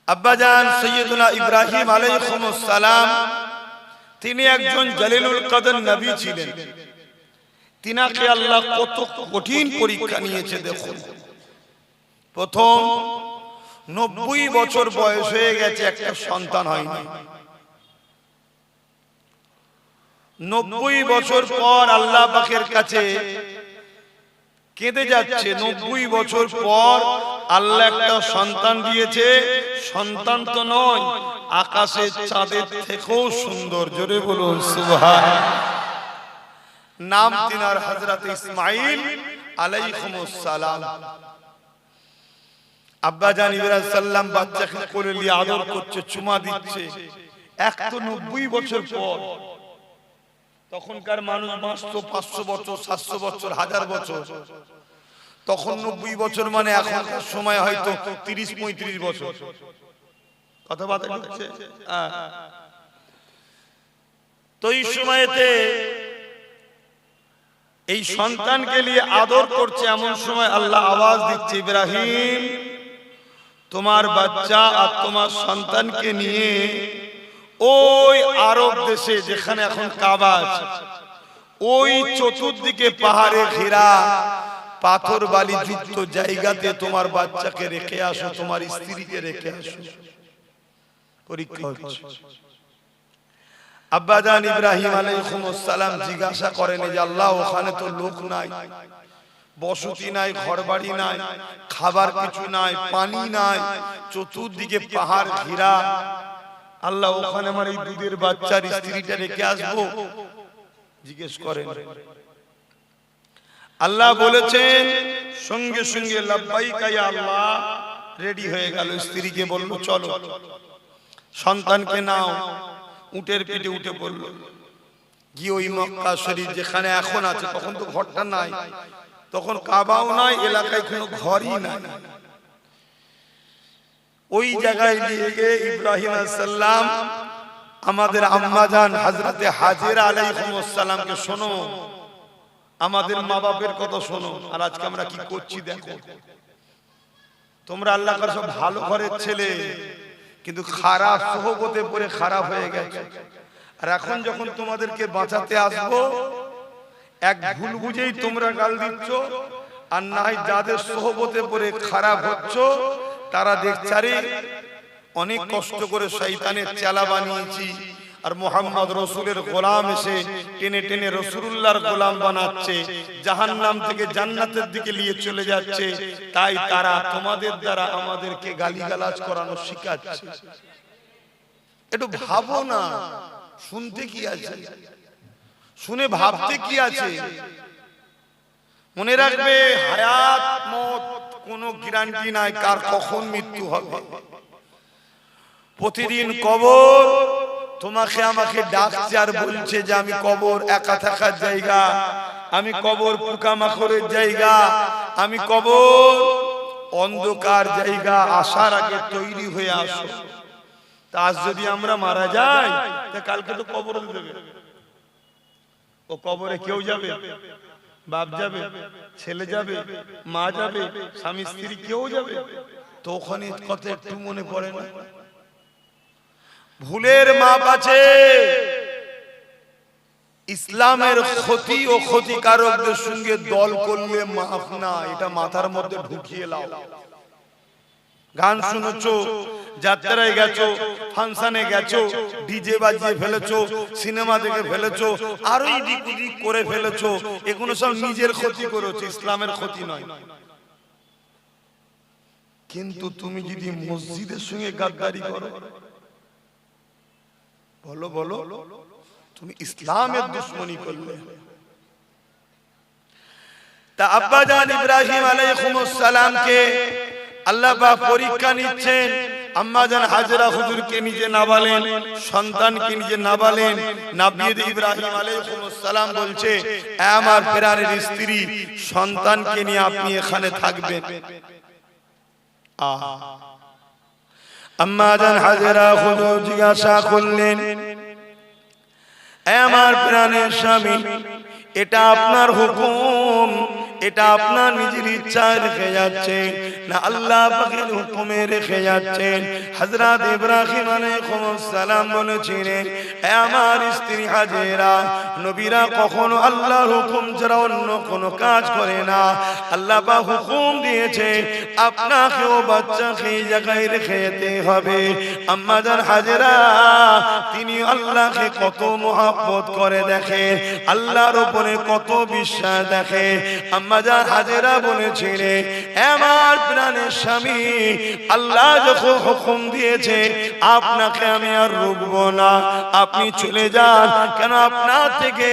আব্বাজান সৈয়দুনা ইব্রাহিম আলাইহিস সালাম তিনি একজন জলিলুল কদর নবী ছিলেন। তিনাকে আল্লাহ কত কঠিন পরীক্ষা নিয়েছে দেখুন। প্রথম 90 বছর বয়স হয়ে গেছে, একটা সন্তান হয়নি। 90 বছর পর আল্লাহ পাকের কাছে কেঁদে যাচ্ছে। 90 বছর পর আল্লাহ একটা সন্তান দিয়েছে। সন্তান তো নয়, আকাশের চাঁদের থেকেও সুন্দর। জোরে বলুন সুবহান। নাম তিনার হযরত ইসমাঈল আলাইহিস সালাম। আব্বাজান ইব্রাহিম সাল্লাম বাচ্চাকে কোলে নিয়ে আদর করছে, চুমা দিচ্ছে। এক তো 90 বছর পর। তখনকার মানুষ বাঁচত 500 বছর, 700 বছর, 1000 বছর। তখন 90 বছর মানে এখনকার সময় হয়তো 30-35 বছর। কথা বাতা হচ্ছে। তো এই সময়তে এই সন্তানকে নিয়ে আদর করছে, এমন সময় আল্লাহ আওয়াজ দিচ্ছে, ইব্রাহিম তোমার বাচ্চা আর তোমার সন্তানকে নিয়ে ওই আরব দেশে যেখানে এখন কাবা আছে, ওই চতুর্দিকে পাহাড়ে ঘেরা পাথর বালি যুক্ত জায়গাতে তোমার বাচ্চাকে রেখে আসো, তোমার স্ত্রীকে রেখে আসো। পরীক্ষা হচ্ছে। আব্বাজান ইব্রাহিম আলাইহিস সালাম জিজ্ঞাসা করেন যে আল্লাহ ওখানে তো লোক নাই, বসতি নাই, ঘরবাড়ি নাই, খাবার কিছু নাই, পানি নাই, চতুর্দিকে পাহাড় ঘেরা, আল্লাহ ওখানে আমার এই দুধের বাচ্চার স্ত্রীটা রেখে আসবো? জিজ্ঞেস করেন। আল্লাহ বলেছেন সঙ্গে সঙ্গে লাব্বাইকা ইয়া আল্লাহ, রেডি হয়ে গেল। স্ত্রীকে বলল চলো, সন্তানকে নাও। উটের পিঠে উঠে পড়ল, গিয়ে ওই মক্কা শরীফ যেখানে এখন আছে, তখন তো ঘরটা নাই, তখন কাবাও নাই, এলাকায় কোনো ঘরই নাই। ওই জায়গায় নিয়ে গিয়ে ইব্রাহিম আলাইহিস সালাম আমাদের আম্মাজান হযরতে হাজেরা আলাইহিস সালামকে, শোনো আমাদের মা বাপের কথা শোনো, আর আজকে আমরা কি করছি দেখো। তোমরা আল্লাহর কাছে ভালো ঘরের ছেলে, কিন্তু খারাপ সোহবতে পড়ে খারাপ হয়ে গেছে। আর এখন যখন তোমাদেরকে বাঁচাতে আসবো, এক ভুল বুঝেই তোমরা গাল দিচ্ছ। আর নাই যাদের সোহবতে পড়ে খারাপ হচ্ছ, তারা দেখছারে অনেক কষ্ট করে শয়তানের চেলা বানিয়েছি, আর মুহাম্মদ রাসূলের গোলাম এসে টেনে টেনে রাসূলুল্লাহর গোলাম বানাচ্ছে, জাহান্নাম থেকে জান্নাতের দিকে নিয়ে চলে যাচ্ছে। তাই তারা তোমাদের দ্বারা আমাদেরকে গালিগালাজ করানো শিখাচ্ছে। একটু ভাবো না, শুনতে কি আছে, শুনে ভাবতে কি আছে। মনে রাখবে হায়াত মত কোনো গ্যারান্টি নাই কার কখন মৃত্যু হবে। প্রতিদিন কবর তোমাকে আমাকে ডাকছে আর বলছে যে আমি কবর একা থাকার জায়গা, আমি কবর পোকামাকড়ের জায়গা, আমি কবর অন্ধকার জায়গা, আসার আগে তৈরি হয়ে আসো। তা আজ যদি আমরা মারা যাই, তা কালকে তো কবর দেবে। ও কবরে কেউ যাবে, বাপ যাবে, ছেলে যাবে, মা যাবে, স্বামী স্ত্রী কেউ যাবে। তো ওখানে কথা একটু মনে পড়ে না? ভুলের মাপ আছে। ইসলামের ক্ষতি ও ক্ষতিকারকদের সঙ্গে দল করলে মাফ না, এটা মাথার মধ্যে ঢুকিয়ে লাও। গান শুনেছো, যাত্রায় গেছো, ফাংশনে গেছো, ডিজে বাজিয়ে ফেলেছো, সিনেমা দেখে ফেলেছো, আরো এদিক ওদিক করে ফেলেছো, এগুলো সব নিজের ক্ষতি করেছো, ইসলামের ক্ষতি নয়। কিন্তু তুমি যদি মসজিদের সঙ্গে গাদ্দারি করো, বলো বলো, তুমি ইসলামের দুশমনী করলে। তা আব্বাজান ইব্রাহিম আলাইহিস সালামকে আল্লাহ পাক পরীক্ষা নিচ্ছেন। আম্মাজান হাজেরা হুজুরকে নিজে নাবালেন, সন্তানকে নিজে নাবালেন। নবী ইব্রাহিম আলাইহিস সালাম বলছে, আমার প্রাণের স্ত্রী, সন্তানকে নিয়ে আপনি এখানে থাকবেন। আম্মাজান হাজেরা হুজুর জিজ্ঞাসা করলেন, আমার প্রাণের স্বামী, এটা আপনার হুকুম, এটা আপনার নিজের ইচ্ছায় রেখে যাচ্ছেন না আল্লাহ পাকের হুকুমে রেখে যাচ্ছেন? হযরত ইব্রাহিম আলাইহিস সালাম বলেছিলেন, হে আমার স্ত্রী হাজেরা, নবীরা কখনো আল্লাহর হুকুম ছাড়া অন্য কোনো কাজ করে না। আল্লাহ পাক হুকুম দিয়েছে আপনাকেও বাচ্চাকে এই জায়গায় রেখে যেতে হবে। আম্মা জান হাজেরা তিনি আল্লাহকে কত মহব্বত করে দেখে, আল্লাহর উপরে কত বিশ্বাস দেখে। আম্মা জান হাজেরা বলেছিলেন, আমার প্রাণের স্বামী, আল্লাহ যখন হুকুম দিয়েছে আপনাকে আমি আর রুকবো না, আপনি চলে যান, কেন আপনার থেকে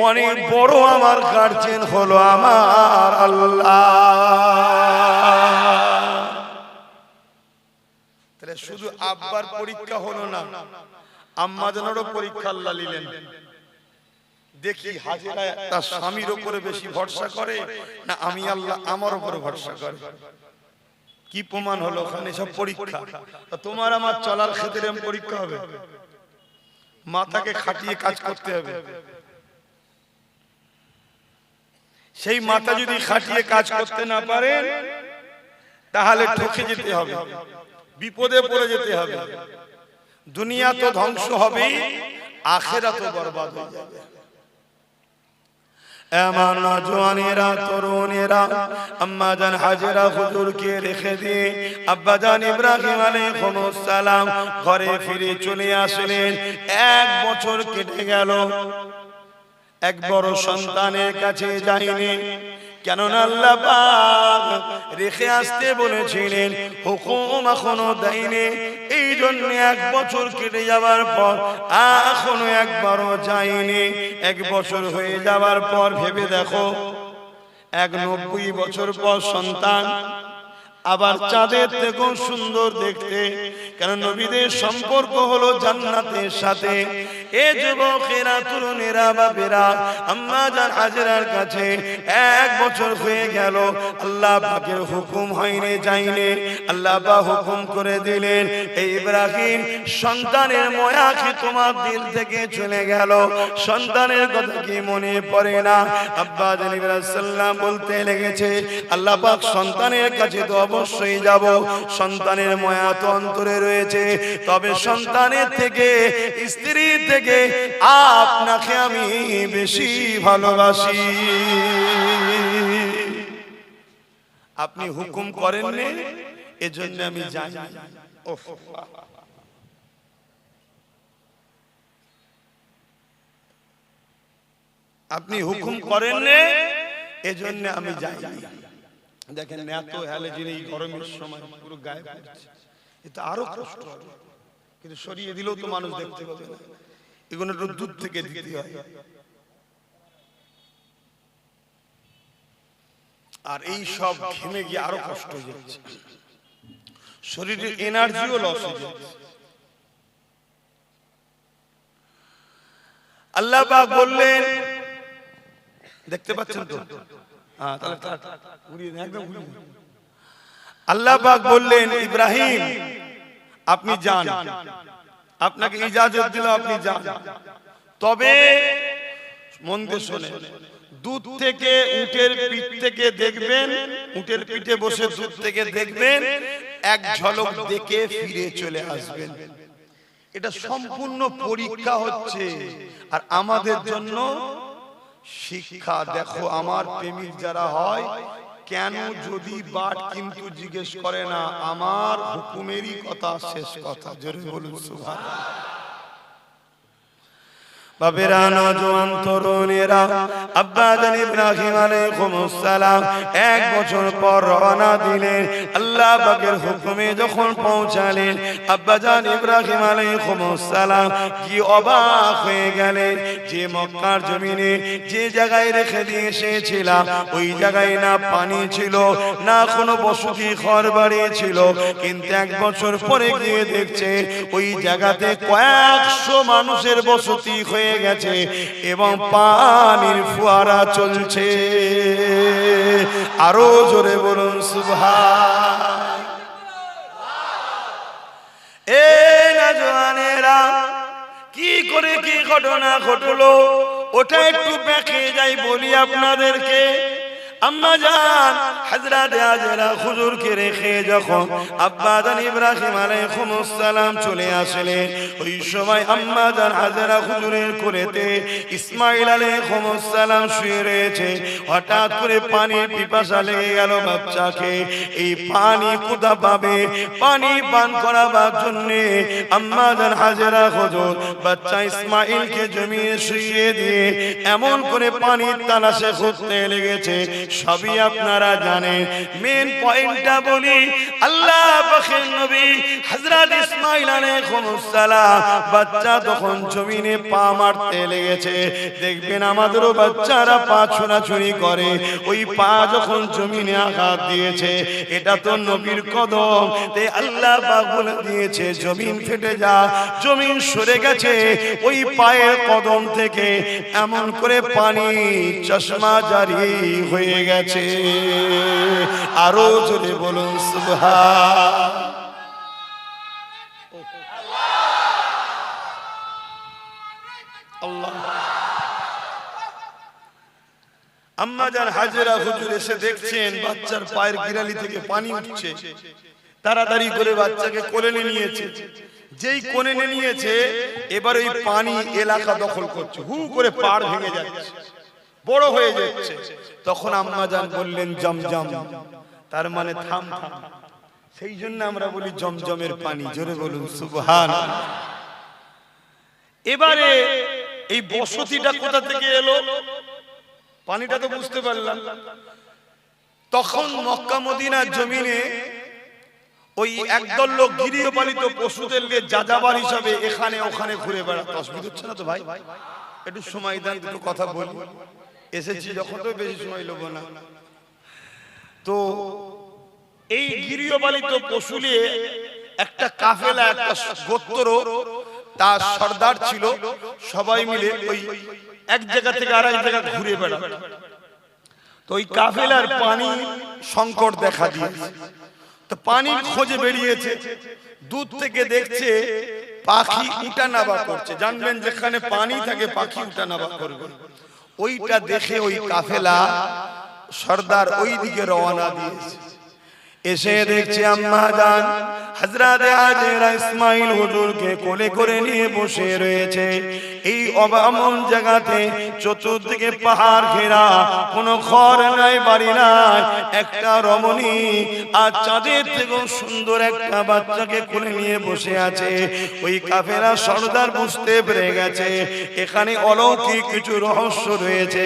অনেক বড় আমার গার্জিয়ান হলো আমার আল্লাহ। তাহলে শুধু আব্বার পরীক্ষা হলো না, আম্মা জানেরও পরীক্ষা আল্লাহ নিলেন। দেখি হাজেরা তার স্বামীর উপরে বেশি ভরসা করে না আমি আল্লাহ আমার উপরে ভরসা করে। কি প্রমাণ হলো? ওখানে সব পরীক্ষা। তোমার আমার চলার ক্ষেত্রে পরীক্ষা হবে, মাথাকে খাটিয়ে কাজ করতে হবে। সেই মাথা যদি খাটিয়ে কাজ করতে না পারেন তাহলে ঠকে যেতে হবে, বিপদে পড়ে যেতে হবে। দুনিয়া তো ধ্বংস হবেই, আখিরাত তো বরবাদ হয়ে যাবে। আমার নওজওয়ানেরা, তরুণেরা, আম্মা জান হাজেরা হুজুরকে রেখে দিয়ে আব্বা জান ইব্রাহিম আলাইহিস সালাম ঘরে ফিরে চলে আসলেন। 1 বছর কেটে গেল, এক বড় সন্তানের কাছে যায়নি, কেননা আল্লাহ পাক রেখে আসতে বলেছিলেন, হুকুম এখনো দেয়নি। এই জন্য 1 বছর কেটে যাওয়ার পর এখনো একবারও যায়নি। 1 বছর হয়ে যাওয়ার পর ভেবে দেখো, 90 বছর পর সন্তান, আবার চাঁদের থেকেও সুন্দর দেখতে, কেন নবীদের সম্পর্ক হলো জান্নাতের সাথে। এ যুবকেরা, তরুণেরা, বাবেরা, আম্মা জান হাজেরার কাছে 1 বছর হয়ে গেল, আল্লাহ পাকের হুকুম হয়নি, যায়নি। আল্লাহ পাক হুকুম করে দিলেন, এই ইব্রাহিম, সন্তানের মায়া কি তোমার দিল থেকে চলে গেল? সন্তানের কথা কি মনে পড়ে না? আব্বা জান ইব্রাহিম সাল্লাম বলতে লেগেছে, আল্লাহ পাক সন্তানের কাছে তো অবশ্যই যাব, সন্তানের মায়া তো অন্তরে রয়েছে, তবে সন্তানের থেকে, স্ত্রী থেকে আপনাকে আমি বেশি ভালোবাসি। আপনি হুকুম করেননি, এজন্য আমি যাই। আপনি হুকুম করেননি, এজন্য আমি যাই। দেখেন এত হ্যালোজেন এই গরমের সময় পুরো গায়ে পড়ছে, এটা আরো কষ্ট হবে, কিন্তু সরিয়ে দিলেও তো মানুষ দেখতে পাবে না, এগুলো একটু দূর থেকে দিতে হয়। আর এই সব ঘেমে গিয়ে আরো কষ্ট হয়ে যাচ্ছে, শরীরের এনার্জিও লস হয়ে যাচ্ছে। আল্লাহ পাক বললেন, দেখতে পাচ্ছেন তো? আল্লাহ পাক বললেন, ইব্রাহিম আপনি যান, আপনাকে ইজাজত দিল, আপনি যান, তবে মন দিয়ে শুনে, দুধ থেকে, উটের পিঠ থেকে দেখবেন, উটের পিঠে বসে দুধ থেকে দেখবেন, 1 ঝলক দেখে ফিরে চলে আসবেন। এটা সম্পূর্ণ পরীক্ষা হচ্ছে আর আমাদের জন্য শিক্ষা। দেখো আমার প্রেমিক যারা হয়, কেন যদি বাট কিন্তু জিজ্ঞেস করে না, আমার হুকুমেরই কথা শেষ কথা। জোরে বলুন সুবহানাল্লাহ। বাবেরা, নওজওয়ান, তরুণেরা, আব্বা জান ইব্রাহিম আলাইহিস সালাম 1 বছর পর রওনা দিলেন। আল্লাহ পাকের হুকুমে যখন পৌঁছালেন, আব্বা জান ইব্রাহিম আলাইহিস সালাম কি অবাক হয়ে গেলেন, যে মক্কার জমিনে যে জায়গায় রেখে দিয়ে এসেছিলাম, ওই জায়গায় না পানি ছিল, না কোনো বসতি ঘর বাড়ি ছিল, কিন্তু 1 বছর পরে গিয়ে দেখছে ওই জায়গাতে কয়েকশো মানুষের বসতি হয়ে গেছে এবং পানির ফোয়ারা চলছে। আরো জোরে বলুন সুবহান। এ নওজওয়ানেরা, কি করে কি ঘটনা ঘটলো ওটা একটু দেখে যাই বলি আপনাদেরকে। আম্মা জান হযরত হাজেরা হুজুরকে রেখে যখন আব্বা জান ইব্রাহিম আলাইহিস সালাম চলে আসলেন, ওই সময় আম্মা জান হাজেরা হুজুরের কোলেতে ইসমাঈল আলাইহিস সালাম শুয়ে রয়েছে। হঠাৎ করে পানির পিপাসা লেগে গেল বাচ্চাকে। এই পানি কোথা পাবে? পানি পান করাবার জন্য আম্মা জান হাজেরা হুজুর বাচ্চা ইসমাঈলকে জমিয়ে শুইয়ে দিয়ে এমন করে পানির তালাশে খুঁজতে লেগেছে। সবই আপনারা জানেন। মেন পয়েন্টটা বলি, আল্লাহ পাকের নবী হযরত ইসমাঈল আলাইহিস সালাম বাচ্চা তখন জমিনে পা মারতে লেগেছে। দেখবেন আমাদেরও বাচ্চারা পা ছোঁড়াছুঁড়ি করে, ওই পা যখন জমিনে আঘাত দিয়েছে, এটা তো নবীর কদম, তাই আল্লাহ পাক বলে দিয়েছে জমিন ফেটে যা, জমিন সরে গেছে ওই পায়ের কদম থেকে। এমন করে পানি চশমা জারি হয়ে গেছে। আরো জোরে বলুন সুবহান। আম্মা জান হাজেরা হুজুর এসে দেখছেন বাচ্চার পায়ের গিরালি থেকে পানি উঠছে। তাড়াতাড়ি করে বাচ্চাকে কোলে নিয়েছে। যেই কোলে নিয়েছে, এবার ওই পানি এলাকা দখল করছে, হু করে পাড় ভেঙে যাচ্ছে, বড় হয়ে যাচ্ছে। তখন আম্মা জান বললেন জমজম, তার মানে থাম থাম। সেই জন্য আমরা বলি জমজমের পানি। জোরে বলুন সুবহানাল্লাহ। এবারে এই বসতিটা কোথা থেকে এলো? পানিটা তো বুঝতে পারলাম। তখন মক্কা মদিনার জমিনে ওই একদল লোক গৃহপালিত পশুদেরকে যাযাবার হিসাবে এখানে ওখানে ঘুরে বেড়াতো। অসুবিধা হচ্ছে না তো ভাই? একটু সময় দেন, দুটো কথা বলি। এসেছি যখন তো বেশি সময় লোব না। তো এই গৃহপালিত পশু নিয়ে একটা কাফেলা, একটা গোত্র, তার সর্দার ছিল, সবাই মিলে ওই এক জায়গা থেকে আরেক জায়গা ঘুরে বেড়াতো। তো ওই কাফেলার পানি সংকট দেখা দিয়েছে। তো পানির খোঁজে বেরিয়েছে। দূর থেকে দেখছে পাখি উঠানামা করছে। জানবেন যেখানে পানি থাকে পাখি উঠানামা করবে। ওইটা দেখে ওই কাফেলা সর্দার ওই দিকে রওনা দিয়েছে। এসে দেখছে আম্মা জান হযরত হাজেরা ইসমাঈল হুজুরকে কোলে করে নিয়ে বসে রয়েছে। এই অবামন জায়গাতে চতুর্দিকে পাহাড় ঘেরা, কোনো ঘর নাই, বাড়ি নাই, একটা রমণী আর চাঁদের থেকেও সুন্দর একটা বাচ্চাকে কোলে নিয়ে বসে আছে। ওই কাফেলা সর্দার বুঝতে পেরে গেছে এখানে অলৌকিক কিছু রহস্য রয়েছে।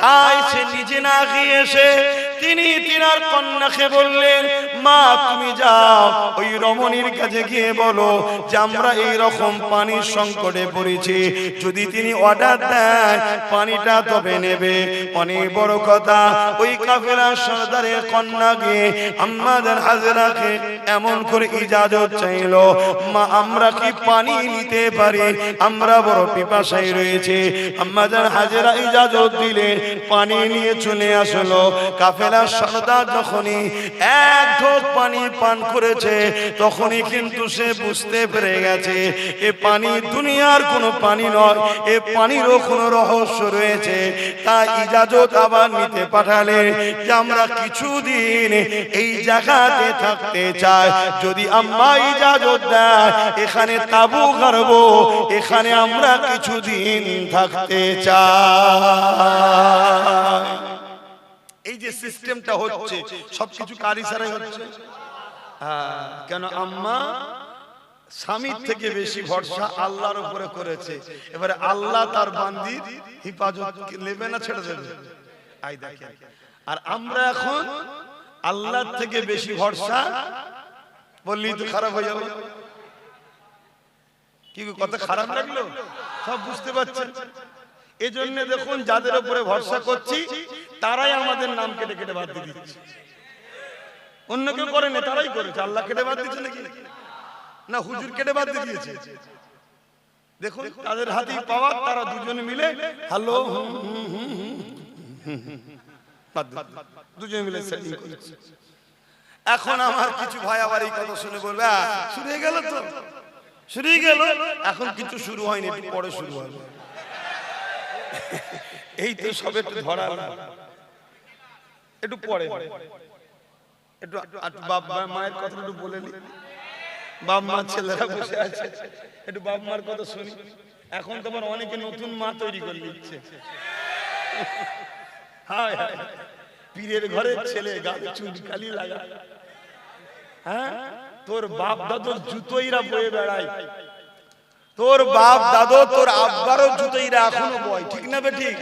তাই সে নিজে না গিয়ে এসে তিনি তিনার কন্যাকে বললেন, মা তুমি যাও ওই রমণীর কাছে গিয়ে বলো যে আমরা এই রকম পানির সংকটে পড়েছি, যদি তিনি অর্ডার দেয় পানিটা তবে নেবে। অনেক বড় কথা। ওই কাফেলার সর্দারের কন্যা গিয়ে আম্মা জান হাজেরাকে এমন করে ইজাজত চাইলো, মা আমরা কি পানি নিতে পারি? আমরা বড় পিপাসায় রয়েছে। আম্মা জান হাজেরা ইজাজত দিলে পানি নিয়ে চলে আসলো। কাফেলার সর্দার যখনই এক ঢোক পানি পান করেছে, তখনই কিন্তু সে বুঝতে পেরে গেছে এ পানি দুনিয়ার কোনো পানি নয়, এ পানিরও কোনো রহস্য রয়েছে। তাই ইজাজত আবার নিতে পাঠালে যে আমরা কিছুদিন এই জায়গাতে থাকতে চাই, যদি আম্মা ইজাজত দেয় এখানে তাবু গাড়বো, এখানে আমরা কিছুদিন থাকতে চাই। এই যে সিস্টেমটা হচ্ছে সবকিছু কার ইশারায় হচ্ছে? কেন আম্মা স্বামীর থেকে বেশি ভরসা আল্লাহর উপরে করেছে। এবারে আল্লাহ তার বান্দির হিফাজত নেবে না ছেড়ে দেবে? আই দেখেন। আর আমরা এখন আল্লাহর থেকে বেশি ভরসা বললেই তো খারাপ হয়ে যাবে। কি কথা খারাপ লাগলো? সব বুঝতে পারছেন? এজন্য দেখুন যাদের উপরে ভরসা করছি তারাই আমাদের নাম কেটে কেটে বাদ দিয়ে দিচ্ছে। অন্য কেউ করে না, তারাই করেছে। আল্লাহ কেটে বাদ দিচ্ছে নাকি? না, হুজুর কেটে বাদ দিয়ে দিয়েছে। দেখুন তাদের হাতেই পাওয়ার, তারা দুজনে মিলে হ্যালো দুজনে মিলে সেটিং করেছে। এখন আমার কিছু ভাই আবার এই কথা শুনে বলবে শুরু হয়ে গেল, তো শুরু হয়ে গেল। এখন কিছু শুরু হয়নি, একটু পরে শুরু হবে। এই তো সবে একটু ধরা একটু পরে একটু বাপ মায়ের কথা একটু বলে নি। বাপ মা ছেলেরা বসে আছে, একটু বাপ মার কথা শুনি। এখন তোমার অনেকে নতুন মা তৈরি করে নিচ্ছে। হায় হায়, পীরের ঘরের ছেলে গালে চুনকালি লাগা। হ্যাঁ, তোর বাপ দাদুর জুতোইরা বয়ে বেড়ায়, তোর বাপ দাদু তোর আব্বারও জুতোইরা এখনো বয়, ঠিক না বে ঠিক?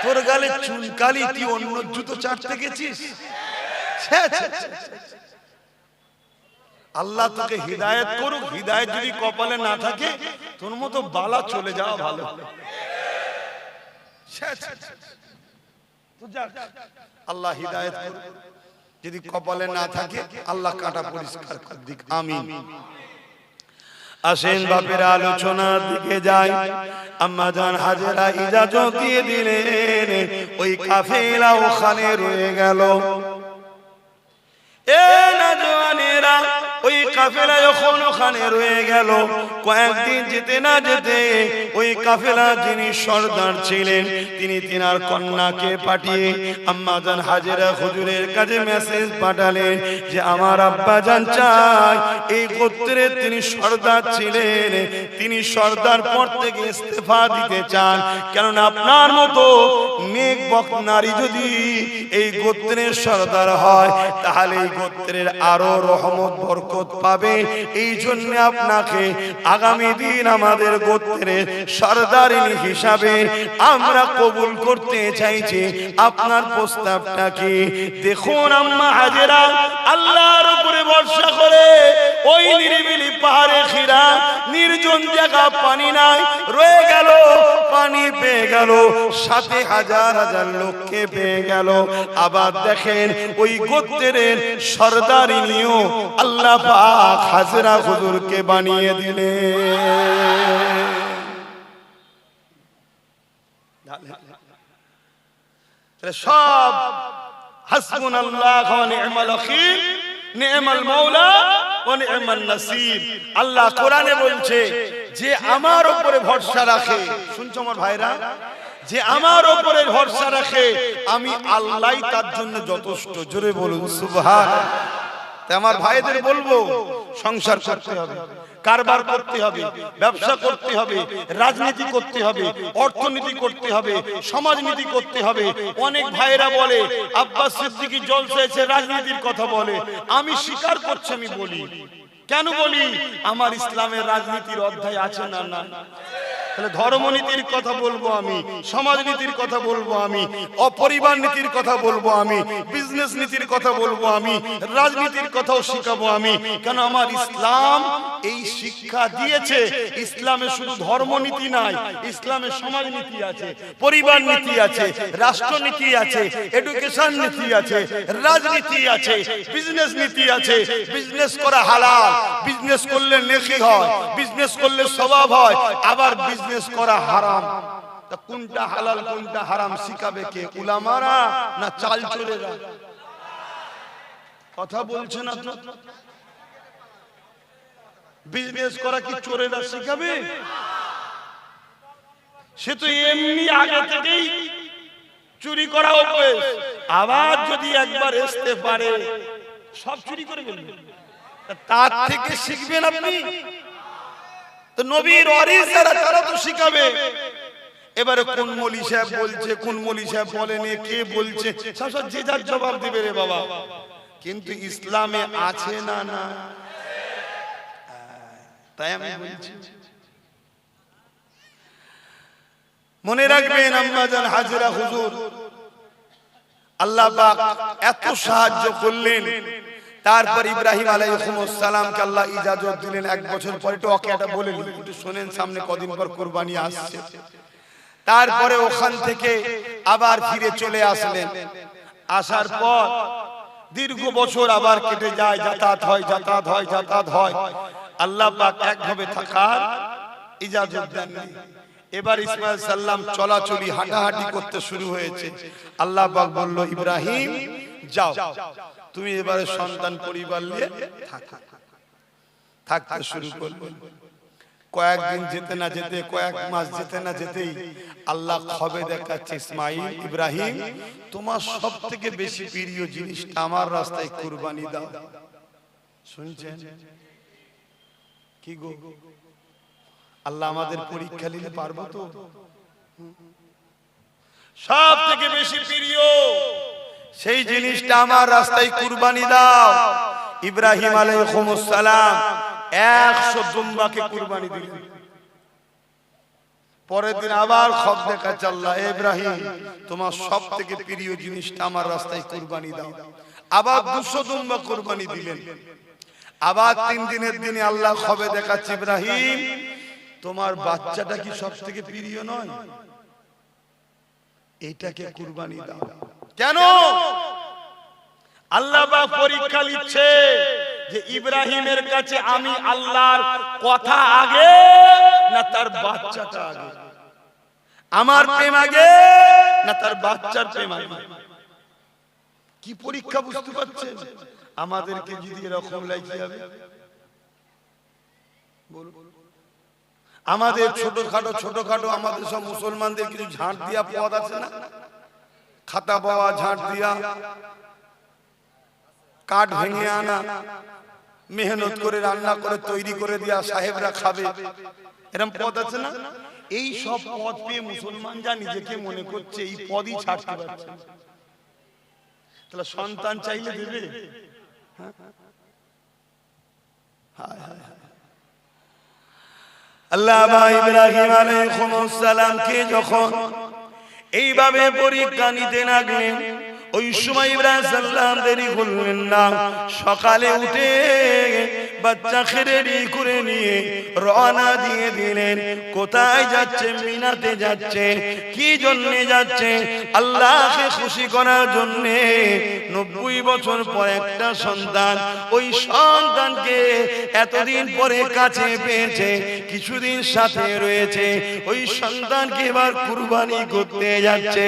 তোর গালে চুনকালি, তুই অন্য জুতো চাটতে গেছিস? আল্লাহ তোকে হিদায়াত করুক। হিদায়াত যদি কপালে না থাকে, তোর মতো বালা চলে যাওয়া ভালো। আল্লাহ হিদায়াত করুক। যদি কপালে না থাকে, আল্লাহ কাটা পরিষ্কার করে দিক। আমিন। আসেন বাপের আলোচনার দিকে যাই। আম্মা জান হাজেরা ইজাজত দিয়ে দিলেন, ওই কাফেলা ওখানে রয়ে গেল। এ নওজওয়ানেরা, ওই কাফেলা যখন ওখানে রয়ে গেল, কয়েকদিন যেতে না যেতে ওই কাফেলা যিনি সর্দার ছিলেন, তিনি তিনার কন্যাকে পাঠিয়ে আম্মা জান হাজেরা হুজুরের কাছে মেসেজ পাঠালেন যে আমার আব্বা জান চাই, এই গোত্রের তিনি সর্দার ছিলেন, তিনি সর্দার পদ থেকে ইস্তেফা দিতে চান। কেননা আপনার মতো নেক বক্ত নারী যদি এই গোত্রের সর্দার হয়, তাহলে এই গোত্রের আরো রহমত বরকত পাবে। এই জন্য আপনাকে আগামী দিন আমাদের গোত্রের সর্দারিনী হিসাবে আমরা কবুল করতে চাইছি। আপনার প্রস্তাবটা কি? দেখুন আম্মা হাজেরা আল্লাহর উপরে ভরসা করে ওই নিরিবিলি পাহাড়ে ঘেরা নির্জন জায়গা, পানি নাই, রয়ে গেল, পানি পেয়ে গেল, সাথে হাজার হাজার লোককে পেয়ে গেল। আবার দেখেন ওই গোত্রের সর্দারিনীও আল্লাহ পাক হাজেরা হুজুরকে বানিয়ে দিলেন। সব হাসবুনাল্লাহ ওয়া নি'মাল ওয়াকিল, নি'মাল মাওলা ওয়া নি'মান নাসির। আল্লাহ কোরআনে বলছে যে আমার উপরে ভরসা রাখে, শুনছো আমার ভাইরা, যে আমার উপরে ভরসা রাখে আমি আল্লাহই তার জন্য যথেষ্ট। জোরে বলুন সুবহানাল্লাহ। তাই আমার ভাইদের বলবো, সংসার করতে হবে, কারবার করতে হবে, ব্যবসা করতে হবে, রাজনীতি করতে হবে, অর্থনীতি করতে হবে, সমাজনীতি করতে হবে। অনেক ভাইরা বলে আব্বাস সিদ্দিকী জলসায় এসে রাজনীতির কথা বলে, আমি স্বীকার করছি, আমি বলি। কেন বলি? আমার ইসলামের রাজনীতির অধ্যায় আছে না? না। তাহলে ধর্মনীতির কথা বলবো আমি, সমাজনীতির কথা বলবো আমি, অপরিবার নীতির কথা বলবো আমি, বিজনেস নীতির কথা বলবো আমি, রাজনীতির কথাও শিখাবো আমি। কেন আমার ইসলাম এই শিক্ষা দিয়েছে। ইসলামে শুধু ধর্মনীতি নাই, ইসলামে সমাজনীতি আছে, পরিবার নীতি আছে, রাষ্ট্রনীতি আছে, এডুকেশন নীতি আছে, রাজনীতি আছে, বিজনেস নীতি আছে। বিজনেস করা হালাল, বিজনেস করলে নেকি হয়, বিজনেস করলে সওয়াব হয়। আবার বিজনেস করা হারাম। তা কোনটা হালাল কোনটা হারাম শিখাবে কে? উলামারা না চাল চোরেরা? কথা বলছে না তো। বিজনেস করা কি চোরেরা শিখাবে? সে তো এমনি আগে থেকেই চুরি করা অভ্যাস। আবার যদি একবার আসতে পারে সব চুরি করে ফেলবে। তার থেকে শিখবেন আপনি। তো নবীর ওয়ারিস যারা তারা তো শিখাবে। এবারে কোন মৌলী সাহেব বলছে, কোন মৌলী সাহেব বলেনি, কে বলছে, সব যে যার জবাব দিবে রে বাবা। কিন্তু ইসলামে আছে না? না। তাই আমি বলছি, মনে রাখবেন আম্মা জান হাজেরা হুজুর আল্লাহ পাক এত সাহায্য করলেন। তারপর ইব্রাহিম আলাইহিস সালামকে আল্লাহ ইজাজত দিলেন। এক বছর পরে তো ওকে এটা বলে দিলেন, একটু শুনেন, সামনে কদিন পর কুরবানি আসছে। তারপরে ওখান থেকে আবার ফিরে চলে আসলেন। আসার পর দীর্ঘ বছর আবার কেটে যায়, যাতায়াত হয়, যাতায়াত হয়, যাতায়াত হয়। আল্লাহ পাক একভাবে থাকার ইজাজত দেন। এবার ইসমাঈল সাল্লাম চলাচলি, হাঁটাহাঁটি করতে শুরু হয়েছে। আল্লাহ পাক বলল, ইব্রাহিম যাও, তুমি এবারে সন্তান পরিবার নিয়ে থাকতে শুরু করবে। কয়েকদিন যেতে না যেতে, কয়েক মাস যেতে না যেতেই আল্লাহ খবে দেখাচ্ছে, ইসমাইল, ইব্রাহিম, তোমার সব থেকে বেশি প্রিয় জিনিসটা আমার রাস্তায় কুরবানি দাও। শুনছেন কি গো? আল্লাহ আমাদের পরীক্ষা নিতে পারবো তো? সব থেকে বেশি প্রিয় সেই জিনিসটা আমার রাস্তায় কুরবানি দাও। ইব্রাহিম আলাইহিস সালাম 100 দুম্বাকে কুরবানি দিলেন। পরের দিন আবার খব দেখাচ্ছে আল্লাহ, ইব্রাহিম তোমার সব থেকে প্রিয় জিনিসটা আমার রাস্তায় কুরবানি দাও। আবার 200 দুম্বা কুরবানি দিলেন। আবার 3 দিনের দিনে আল্লাহ খবে দেখাচ্ছে, ইব্রাহিম তোমার বাচ্চাটা কি সব থেকে প্রিয় নয়? এইটাকে কুরবানি দাও। কেন? আল্লাহ পাক পরীক্ষা নিচ্ছে যে ইব্রাহিমের কাছে আমি আল্লাহর কথা আগে না তার বাচ্চাটা আগে, আমার প্রেম আগে না তার বাচ্চার প্রেম আগে। কি পরীক্ষা বুঝতে পারছেন? আমাদেরকে যদি এরকম লাগে যাবে, আমাদের ছোটখাটো আমাদের সব মুসলমানদের কিছু ঝাঁট দিয়া পদ আছে না, খাতা পাওয়া, ঝাঁট দিয়া, কাঠ ভেঙে আনা, মেহনত করে রান্না করে তৈরি করে দিয়া সাহেবরা খাবে, এরকম পদ আছে না? এই সব পদ পেয়ে মুসলমান যা নিজেকে মনে করছে এই পদই ছাড়তে পারছে। তাহলে সন্তান চাইলে দেবে? আল্লাহ ইব্রাহিম আলাইহিস সালামকে যখন এইভাবে পরীক্ষা নিতে লাগলেন, ওই সময় ইব্রাহিম সাল্লাম দেরি করলেন না। সকালে উঠে বাচ্চাকে রেডি করে নিয়ে রওনা দিয়ে দিলেন। কোথায় যাচ্ছে? মিনাতে যাচ্ছে। কি জন্য যাচ্ছে? আল্লাহকে খুশি করার জন্য। 90 বছর পর একটা সন্তান, ওই সন্তানকে এতদিন পরে কাছে পেয়েছে, কিছুদিন সাথে রয়েছে, ওই সন্তানকে এবার কুরবানি করতে যাচ্ছে।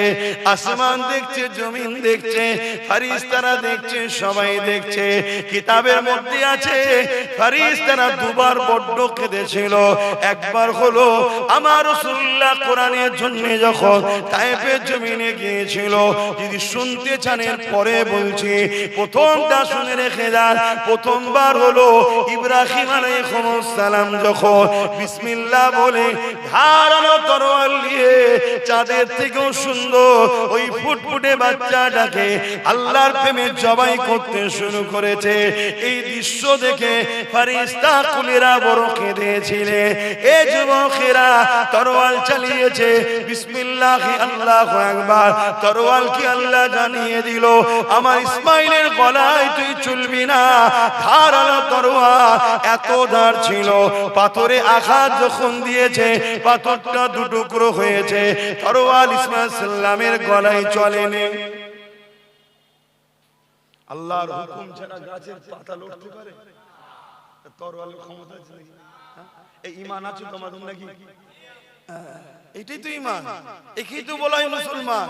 আসমান দেখছে, জমিন দেখছে, ফেরেশতারা দেখছে, সবাই দেখছে। কিতাবের মধ্যে আছে ফেরেশতারা দুবার বড্ড কেঁদেছিল। একবার হলো আমার রাসূলুল্লাহ কোরআনের জন্য যখন তায়েফের জমিনে গিয়েছিল। যদি শুনতে চান এর পরে বলছি, প্রথমটা শুনে রেখে যান। প্রথমবার হলো ইব্রাহিম আলাইহিস সালাম যখন বিসমিল্লাহ বলে ধারালো তরোয়াল নিয়ে চাঁদের থেকেও সুন্দর ওই ফুটফুটে বাচ্চাটাকে আল্লাহর প্রেমে জবাই করতে শুরু করেছে। এই দৃশ্য দেখে ফেরেশতা কুলেরা বড় কেঁদেছিলেন। এই যুবকেরা তরোয়াল চালিয়েছে, বিসমিল্লাহ আল্লাহু আকবার। তরোয়াল কি আল্লাহ জানিয়ে দিল, আমার ইসমাইলের গলায় তুই চলবি না। ধারালো তরোয়াল, এত ধার ছিল। পাথরে আঘাত যখন দিয়েছে, পাথরটা দুটুকরো হয়েছে। তরোয়াল ইসমাইল সাল্লামের গলায় চলেনি। আল্লাহর হুকুম ছাড়া গাছের পাতা লড়তে পারে? তরোয়ালের ক্ষমতা আছে নাকি? এই ঈমান আছে তোমাদের নাকি? এটাই তো ঈমান, একেই তো বলা হয় মুসলমান।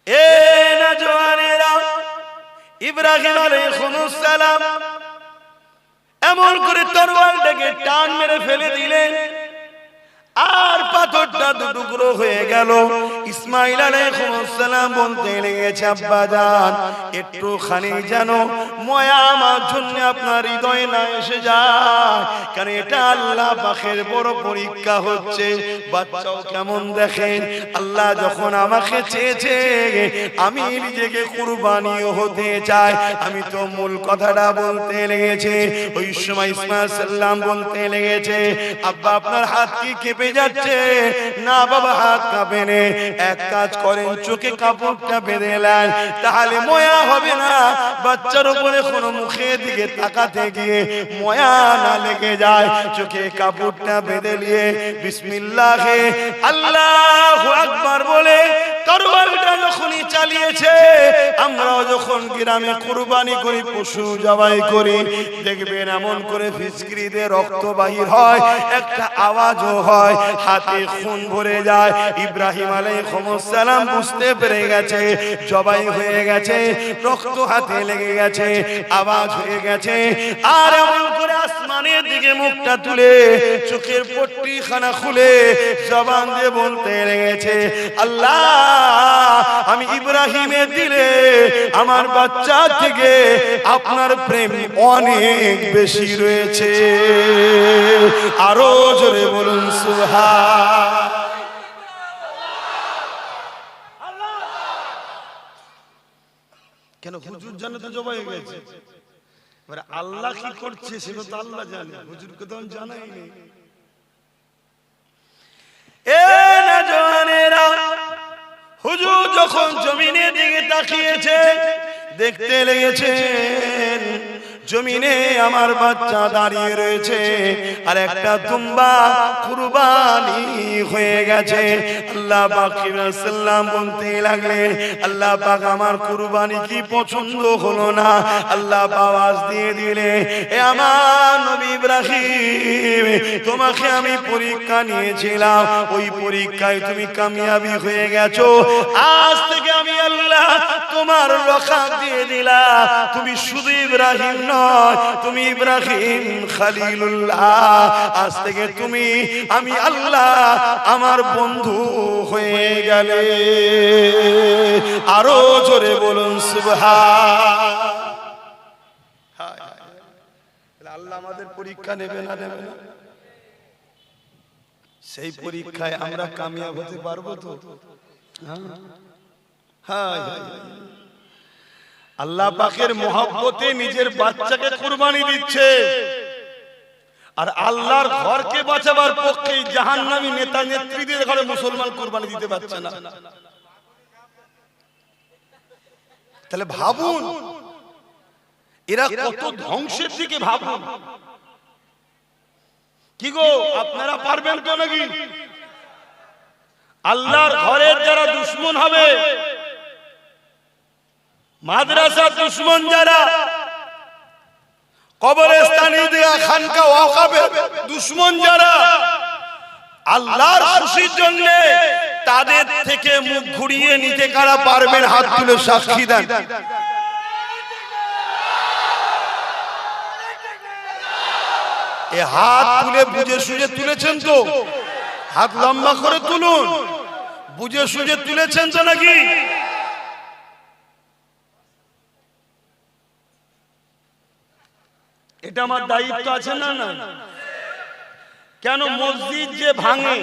এ নওজওয়ানেরা, ইব্রাহিম আলাইহিস সালাম এমন করে তরোয়ালটাকে টান মেরে ফেলে দিলেন, আর পাথরটা দুটুকরো হয়ে গেল। ইসমাইল আলাইহিস সালাম বলতে লেগেছে, আব্বা জান একটুখানি যেন মায়া আমার জন্য আপনার হৃদয়ে না এসে যায়, কারণ এটা আল্লাহ পাকের বড় পরীক্ষা হচ্ছে। বাচ্চাও কেমন দেখেন, আল্লাহ যখন আমাকে চেয়েছে আমি নিজেকে কুরবানিও হতে চাই। আমি তো মূল কথাটা বলতে লেগেছে। ওই সময় ইসমাইল সাল্লাম বলতে লেগেছে, আব্বা আপনার হাত কি কেঁপে যাচ্ছে? না বাবা, হাত কাঁপে না। এক কাজ করেন, চোখে কাপড়টা বেঁধে নেন, তাহলে ময়া হবে না। বাচ্চার উপরে কোনো মুখের দিকে তাকাতে গিয়ে ময়া না লেগে যায়। চোখে কাপড়টা বেঁধে নিয়ে বিসমিল্লাহে আল্লাহু আকবার বলে তরবারিটা যখনই চালিয়েছে, আমরাও যখন গ্রামে কুরবানি করি, পশু জবাই করি, দেখবেন এমন করে ফিসকিরিতে রক্ত বাহির হয়, একটা আওয়াজও হয়, হাতে খুন ভরে যায়। ইব্রাহিম আলাইহিস সালাম বুঝতে পেরে গেছে জবাই হয়ে গেছে, রক্ত হাতে লেগে গেছে, আওয়াজ হয়ে গেছে। আর এমন করে আসমানের দিকে মুখটা তুলে চোখের পট্টি খানা খুলে জবান দিয়ে বলতে লেগেছে, আল্লাহ, আমি ইব্রাহিমের দিলে আমার বাচ্চা থেকে আপনার প্রেম অনেক বেশি রয়েছে। আরো জোরে বলুন সুবহান। কেন হুজুর জানে তো জবাই হয়ে গেছে, এবার আল্লাহ কি করছে সেটা তো আল্লাহ জানে, হুজুরকে তো জানাই নেই। এ না জওয়ানেরা, হুজুর যখন জমিনের দিকে তাকিয়েছে, দেখতে লেগেছেন জমিনে আমার বাচ্চা দাঁড়িয়ে রয়েছে, আর একটা দুম্বা কুরবানি হয়ে গেছে। আল্লাহ পাক সাল্লাম বলতে লাগলেন, আল্লাহ পাক আমার কুরবানি কি পছন্দ হলো না? আল্লাহ আওয়াজ দিয়ে দিলে, এ আমার নবী ইব্রাহিম, তোমাকে আমি পরীক্ষা নিয়েছিলাম, ওই পরীক্ষায় তুমি কামিয়াবি হয়ে গেছো। আজ থেকে আমি আল্লাহ তোমার লকাব দিয়ে দিলাম, তুমি শুধু ইব্রাহিম নয়, তুমি ইব্রাহিম খলিলুল্লাহ। আজ থেকে তুমি, আমি আল্লাহ, আমার বন্ধু হয়ে গেলে। আরো জোরে বলুন সুবহান। আল্লাহ আমাদের পরীক্ষা নেবে না, নেবে না? সেই পরীক্ষায় আমরা কামিয়াব হতে পারবো তো? হ্যাঁ, আল্লাহ পাকের মহব্বতে নিজের বাচ্চাকে কুরবানি দিচ্ছে, আর আল্লাহর ঘরকে বাঁচাবার পক্ষে জাহান্নামী নেতা নেত্রীদের ঘরে মুসলমান কুরবানি দিতে পারছে না। তাহলে ভাবুন এরা কত ধ্বংসের দিকে। ভাবুন কি গো, আপনারা পারবেন তো নাকি? আল্লাহর ঘরের যারা দুশমন হবে, মাদ্রাসা দুশমন যারা, কবরস্থানে দেয়া খানকা ওয়াকাফে দুশমন যারা, আল্লাহর খুশির জন্য তাদের থেকে মুখ ঘুরিয়ে নিতে কারা পারবেন? হাত তুলে সাক্ষী দেন। এ হাত তুলে বুঝে সুঝে তুলেছেন তো? হাত লম্বা করে তুলুন। বুঝে সুঝে তুলেছেন তো নাকি? এটা আমার দায়িত্ব আছে না? না কেন? মসজিদ যে ভাঙে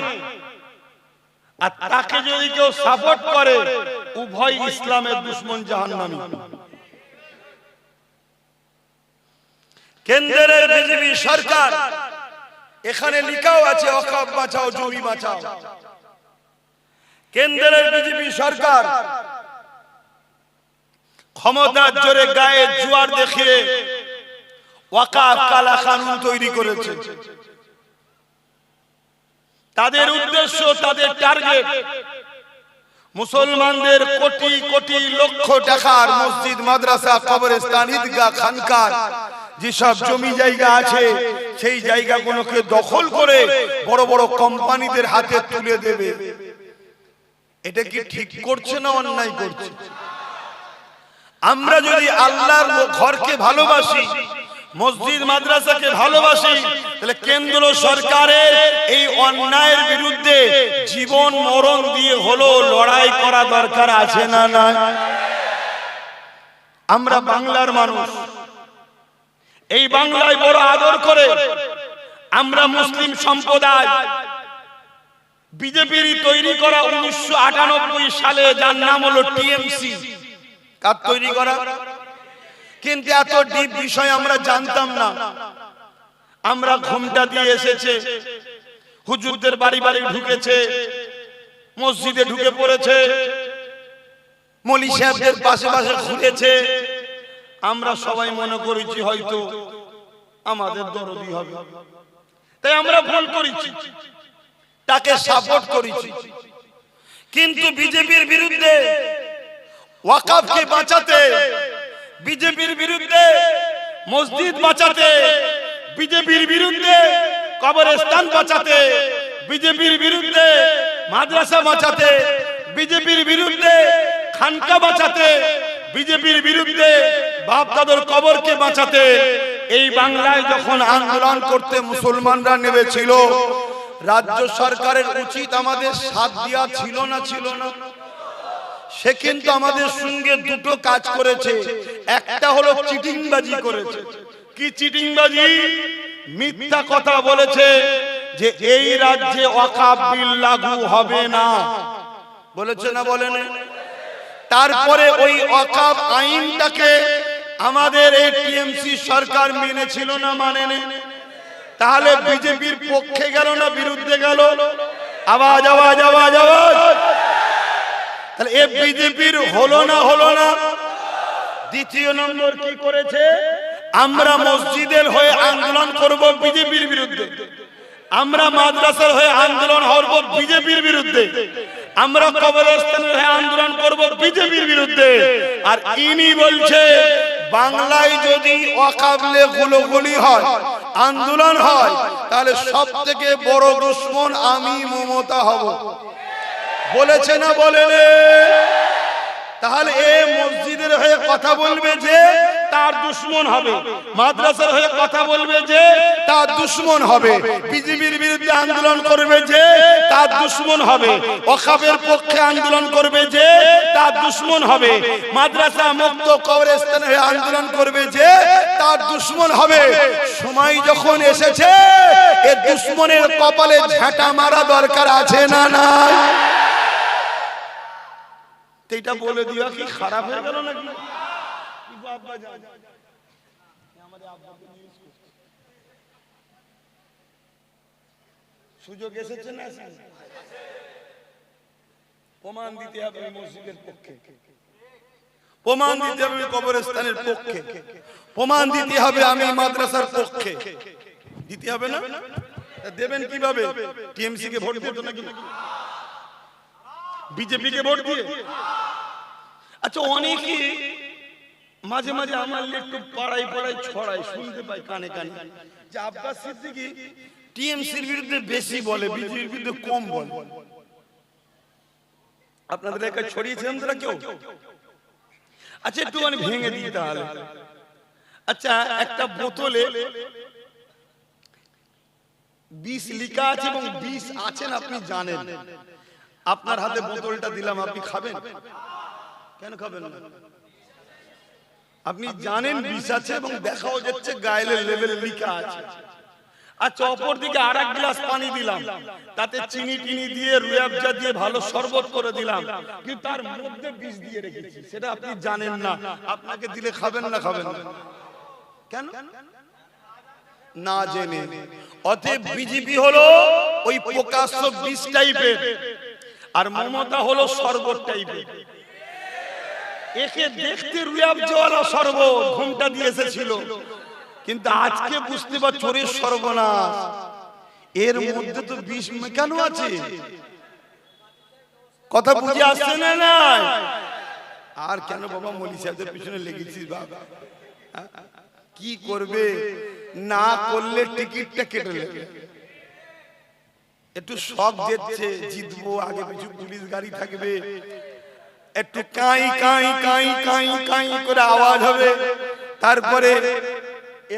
আর তাকে যদি কেউ সাপোর্ট করে, উভয় ইসলামের দুশমন, জাহান্নামী। কেন্দ্রের বিজেপি সরকার, এখানে লেখাও আছে ওয়াকফ বাঁচাও, জমি বাঁচাও। কেন্দ্রের বিজেপি সরকার ক্ষমতার জোরে গায়ে জোয়ার দেখিয়ে ওয়াকফ কালা কানুন তৈরি করেছে। তাদের উদ্দেশ্য, তাদের টার্গেট, মুসলমানদের কোটি কোটি লক্ষ টাকার মসজিদ, মাদ্রাসা, কবরস্থান, ঈদগাহ, খানকার যেসব জমি জায়গা আছে, সেই জায়গাগুলোকে দখল করে বড় বড় কোম্পানিদের হাতে তুলে দেবে। এটা কি ঠিক করছে না অন্যায় করছে? আমরা যদি আল্লাহর ঘরকে ভালোবাসি, মসজিদ মাদ্রাসাকে ভালোবাসি, তাহলে কেন্দ্র সরকারের এই অন্যায়ের বিরুদ্ধে জীবন মরণ দিয়ে হলো লড়াই করা দরকার আছে না? না, আমরা বাংলার মানুষ, এই বাংলায় বড় আদর করে আমরা মুসলিম সম্প্রদায় বিজেপির তৈরি করা 1998 সালে, যার নাম হলো টিএমসি, কার তৈরি করা? কিন্তু এত ডিপ বিষয় আমরা জানতাম না। আমরা ঘুমটা দিয়ে এসেছে, হুজুরদের বাড়ি বাড়ি ঢুকেছে, মসজিদে ঢুকে পড়েছে, মৌলী সাহেবদের পাশে পাশে ঘুরেছে। আমরা সবাই মনে করেছি হয়তো আমাদের দরদি হবে, তাই আমরা ভুল করেছি, তাকে সাপোর্ট করেছি। কিন্তু বিজেপির বিরুদ্ধে ওয়াকফকে বাঁচাতে, বিজেপির বিরুদ্ধে মসজিদ বাঁচাতে, বিজেপির বিরুদ্ধে কবরস্থান বাঁচাতে, বিজেপির বিরুদ্ধে মাদ্রাসা বাঁচাতে, বিজেপির বিরুদ্ধে খানকা বাঁচাতে, বিজেপির বিরুদ্ধে বাপ দাদার কবরকে বাঁচাতে এই বাংলায় যখন আন্দোলন করতে মুসলমানরা নেমেছিল, রাজ্য সরকারের উচিত আমাদের সাথ দেওয়া ছিল না? ছিল না? সে কিন্তু আমাদের সঙ্গে দুটো কাজ করেছে। একটা হলো চিটিংবাজি করেছে। কি চিটিংবাজি? মিথ্যা কথা বলেছে যে এই রাজ্যে ওয়াকফ বিল লাগু হবে না, বলেছে না বলেন? তারপরে ওই ওয়াকফ আইনটাকে আমাদের এই টিএমসি সরকার মেনেছিল না মানেনি? তাহলে বিজেপির পক্ষে গেল না বিরুদ্ধে গেল? আওয়াজ আওয়াজ আওয়াজ আওয়াজ। তাহলে এ বিজেপির হলো না? হলো না? দ্বিতীয় নম্বর কি করেছে? আমরা মসজিদের হয়ে আন্দোলন করব বিজেপির বিরুদ্ধে, আমরা মাদ্রাসার হয়ে আন্দোলন করব বিজেপির বিরুদ্ধে, আমরা কবরস্থানের হয়ে আন্দোলন করব বিজেপির বিরুদ্ধে। আর ইনি বলছে বাংলায় যদি ওয়াকফে গুলোগুলি হয়, আন্দোলন হয়, তাহলে সব থেকে বড় দুশমন আমি মমতা হব। বলেছে না বলেন? তাহলে এ মসজিদের হয়ে কথা বলবে যে তার দুশমন হবে, মাদ্রাসার হয়ে কথা বলবে যে তার দুশমন হবে, বিজেপির বিরুদ্ধে আন্দোলন করবে যে তার দুশমন হবে, ওয়াকফের পক্ষে আন্দোলন করবে যে তার দুশমন হবে, মাদ্রাসা মুক্ত কবরস্থানে হয়ে আন্দোলন করবে যে তার দুশমন হবে। সময় যখন এসেছে এ দুশমনের কপালে ঝাঁটা মারা দরকার আছে না না? এটা বলে দিয়া কি খারাপ হয়ে গেল নাকি? সুযোগ এসেছে না? প্রমাণ দিতে হবে মসজিদের পক্ষে, প্রমাণ দিতে হবে কবরস্থানের পক্ষে, প্রমাণ দিতে হবে আমি মাদ্রাসার পক্ষে। দিতে হবে না? দেবেন কিভাবে? টিএমসি কে ভোট দিত নাকি? বিজেপি কে ভোট দিয়ে? আচ্ছা, অনেকে মাঝে মাঝে আমার একটু পাড়ায় পাড়ায় ছড়ায়, শুনতে পাই কানে কানে যে আব্বাস সিদ্দিকী টিএমসির বিরুদ্ধে বেশি বলে, বিজেপির বিরুদ্ধে কম বলে। আপনাদের এলাকায় ছড়িয়েছেন তারা কেউ? আচ্ছা, একটুখানি ভেঙে দিই তাহলে। আচ্ছা, একটা বোতলে বিষ লিখা আছে এবং বিষ আছেন আপনি জানেন, আপনার হাতে বোতলটা দিলাম, আপনি খাবেন? কেন খাবেন না? আপনি জানেন বিষ আছে এবং দেখাও যাচ্ছে গায়ের লেভেলে লিখা আছে। আচ্ছা, অপর দিকে আর এক গ্লাস পানি দিলাম, তাতে চিনি টিনি দিয়ে রুয়াবজা দিয়ে ভালো শরবত করে দিলাম, কিন্তু তার মধ্যে বিষ দিয়ে রেখেছি, সেটা আপনি জানেন না। আপনাকে দিলে খাবেন না? খাবেন না? কেন? না জেনে। অতএব বিজেপি হলো ওই প্রকাশ্য বিষ টাইপের, আর মমতা হলো শরবত টাইপের। একে দেখতে রুয়াবজাওয়ালা শরবত ঘুমটা দিয়ে এসেছিল, কিন্তু আজকে বুঝতে পার চোরের সর্বনাশ, এর মধ্যে তো বিষ কেন আছে? কথা বুঝে আসছে না? নাই আর কেন বাবা মলি সাহেবদের পিছনে লেগেছিস বাবা? কি করবে? না করলে টিকিটটা কেটে নেবে। একটু শখ দিচ্ছে জিতবো, আগে পিছু পুলিশ গাড়ি থাকবে, একটু কাই কাই কাই কাই কাই করে আওয়াজ হবে, তারপরে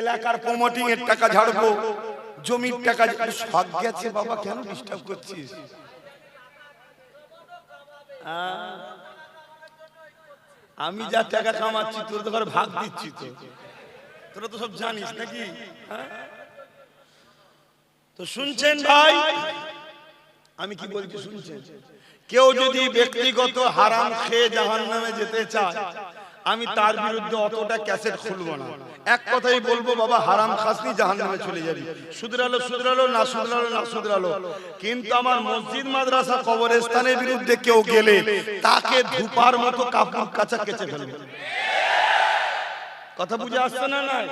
এলাকার প্রমোটিং এর টাকা ঝাড়বো, জমির টাকা। শখ গেছে বাবা, কেন ডিস্টার্ব করছিস? আমি যা টাকা কামাচ্ছি তোর তো ভাগ দিচ্ছি, তো তোরা তো সব জানিস নাকি? তো শুনছেন ভাই, আমি কি বলছি শুনছেন? কেউ যদি ব্যক্তিগত হারাম খেয়ে জাহান্নামে যেতে চায়, আমি তার বিরুদ্ধে অতটা ক্যাসেট খুলবো না। এক কথাই বলবো, বাবা হারাম খাসনি জাহান্নামে চলে যাবি, শুধরালো শুধরালো, না শুধরালো না শুধরালো। কিন্তু আমার মসজিদ মাদ্রাসা কবরস্থানের বিরুদ্ধে কেউ গেলে তাকে ধুপার মতো কাপড় কাচা কেচে ফেলবে। কথা বুঝে আসছে না? নাই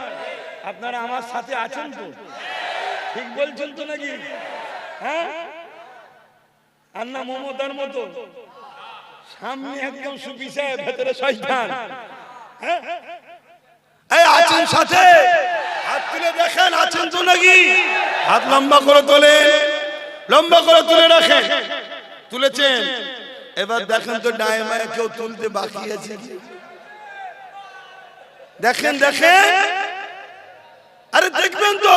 আপনারা আমার সাথে আছেন তো? ঠিক বলছেন তো নাকি? হ্যাঁ, আর না মমতার মতো সামনে একদম সুবিশায়, ভেতরে শয়তান। এই আছেন সাথে, হাত তুলে দেখেন আছেন তো নাকি? হাত লম্বা করে তোলে, লম্বা করে তুলে রাখেন। তুলেছেন? এবার দেখেন তো ডায়ে মায়ে কেউ তুলতে বাকি আছে কি? দেখেন দেখেন, আরে দেখবেন তো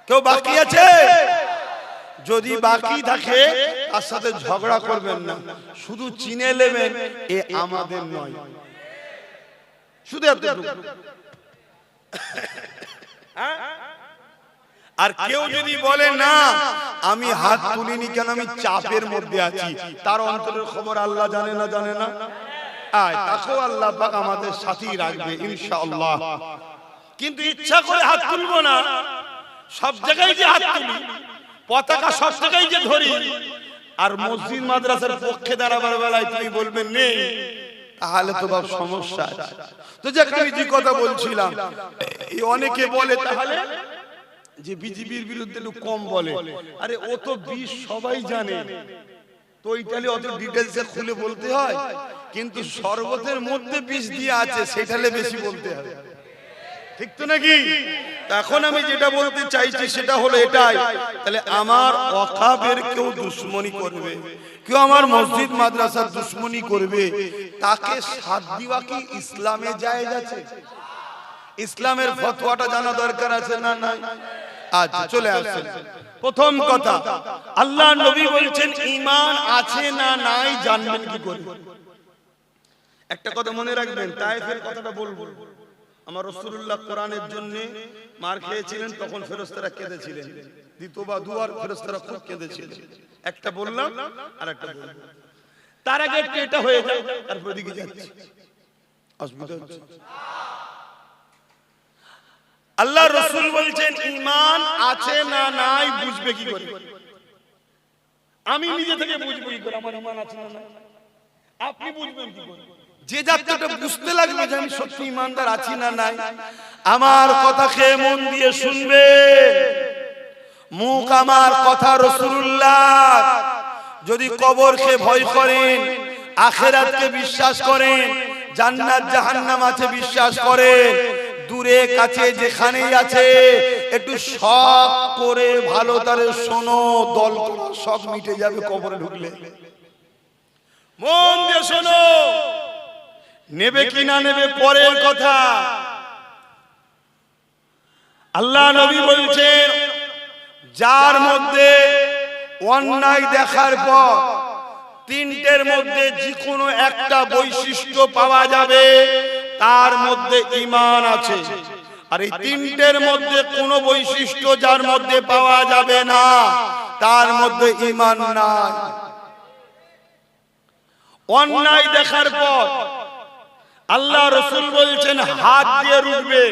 কেউ বাকি আছে? যদি বাকি থাকে তার সাথে ঝগড়া করবেন না, শুধু চিনে নেবেন এ আমাদের নয়, শুধু এতটুকু। আর কেউ যদি বলে না আমি হাত তুলিনি কেন, আমি চাপের মধ্যে আছি, তার অন্তরের খবর আল্লাহ জানে না, জানে না? তাকেও আল্লাহ পাক আমাদের সাথেই রাখবে ইনশাআল্লাহ। কিন্তু ইচ্ছা করে হাত তুলবো না, সব জায়গায় যে হাত তুলি, পতাকা সব জায়গায় যে ধরি, আর মসজিদ মাদ্রাসার পক্ষে দাঁড়াবার বেলায় তুমি বলবেন নেই, তাহলে তো বাপ সমস্যা আছে। তো যাক, আমি যে কথা বলছিলাম, অনেকে বলে তাহলে যে বিজেপির বিরুদ্ধে লোক কম বলে। আরে ও তো বিষ সবাই জানে, তো ওইটালে অত ডিটেইলসে খুলে বলতে হয়, কিন্তু শরবতের মধ্যে বিষ দিয়ে আছে সেটালে বেশি বলতে হয়, ঠিক তো নাকি? এখন আমি যেটা বলতে চাইছি সেটা হলো এটাই, তাহলে আমার ওয়াকাবের কেউ দুশমনি করবে, কেউ আমার মসজিদ মাদ্রাসার দুশমনি করবে, তাকে সাথ দিবা কি ইসলামে জায়েজ আছে? ইসলামের ফতোয়াটা জানা দরকার আছে না? নাই? আচ্ছা চলে আসেন। প্রথম কথা, আল্লাহ নবী বলছেন ঈমান আছে না নাই জানবেন কি করে? একটা কথা মনে রাখবেন, তায়েফের কথাটা বলবো। আমার রাসূলুল্লাহ কোরআনের জন্য মার খেয়েছিলেন, তখন ফেরেশতারা কেঁদেছিলেন, দ্বিতীয়বার দুবার ফেরেশতারা খুব কেঁদেছিলেন। একটা বললাম আর একটা বলবো, তার আগে এটা হয়ে যায়, তারপর দিকে যাচ্ছি, অসুবিধা হচ্ছে। আল্লাহ রাসূল বলছেন ঈমান আছে না নাই বুঝবে কি করে? আমি নিজে থেকে বুঝবো কি করে আমার ঈমান আছে না নাই? আপনি বুঝবেন কি করে? যে যাত্রাটা বুঝতে লাগবে যে আমি সত্যি ঈমানদার আছি না নাই, আমার কথা খেয়ে মন দিয়ে শুনবে, মুখ আমার কথা রাসূলুল্লাহ। যদি কবরকে ভয় করেন, আখিরাতকে বিশ্বাস করেন, জান্নাত জাহান্নাম আছে বিশ্বাস করেন, দূরে কাছে যেখানেই আছে একটু শখ করে ভালো তারে শোনো, দল করা সব মিটে যাবে কবরে ঢুকলে। মন দিয়ে শোনো, নেবে কি না নেবে পরের কথা। আল্লাহ নবী বলছেন, যার মধ্যে অন্যায় দেখার পর তিনটের মধ্যে যে কোনো একটা বৈশিষ্ট্য পাওয়া যাবে, তার মধ্যে ঈমান আছে। আর এই তিনটের মধ্যে কোন বৈশিষ্ট্য যার মধ্যে পাওয়া যাবে না, তার মধ্যে ঈমান নাই। অন্যায় দেখার পর আল্লাহ রাসূল বলছেন হাত দিয়ে রুখবে।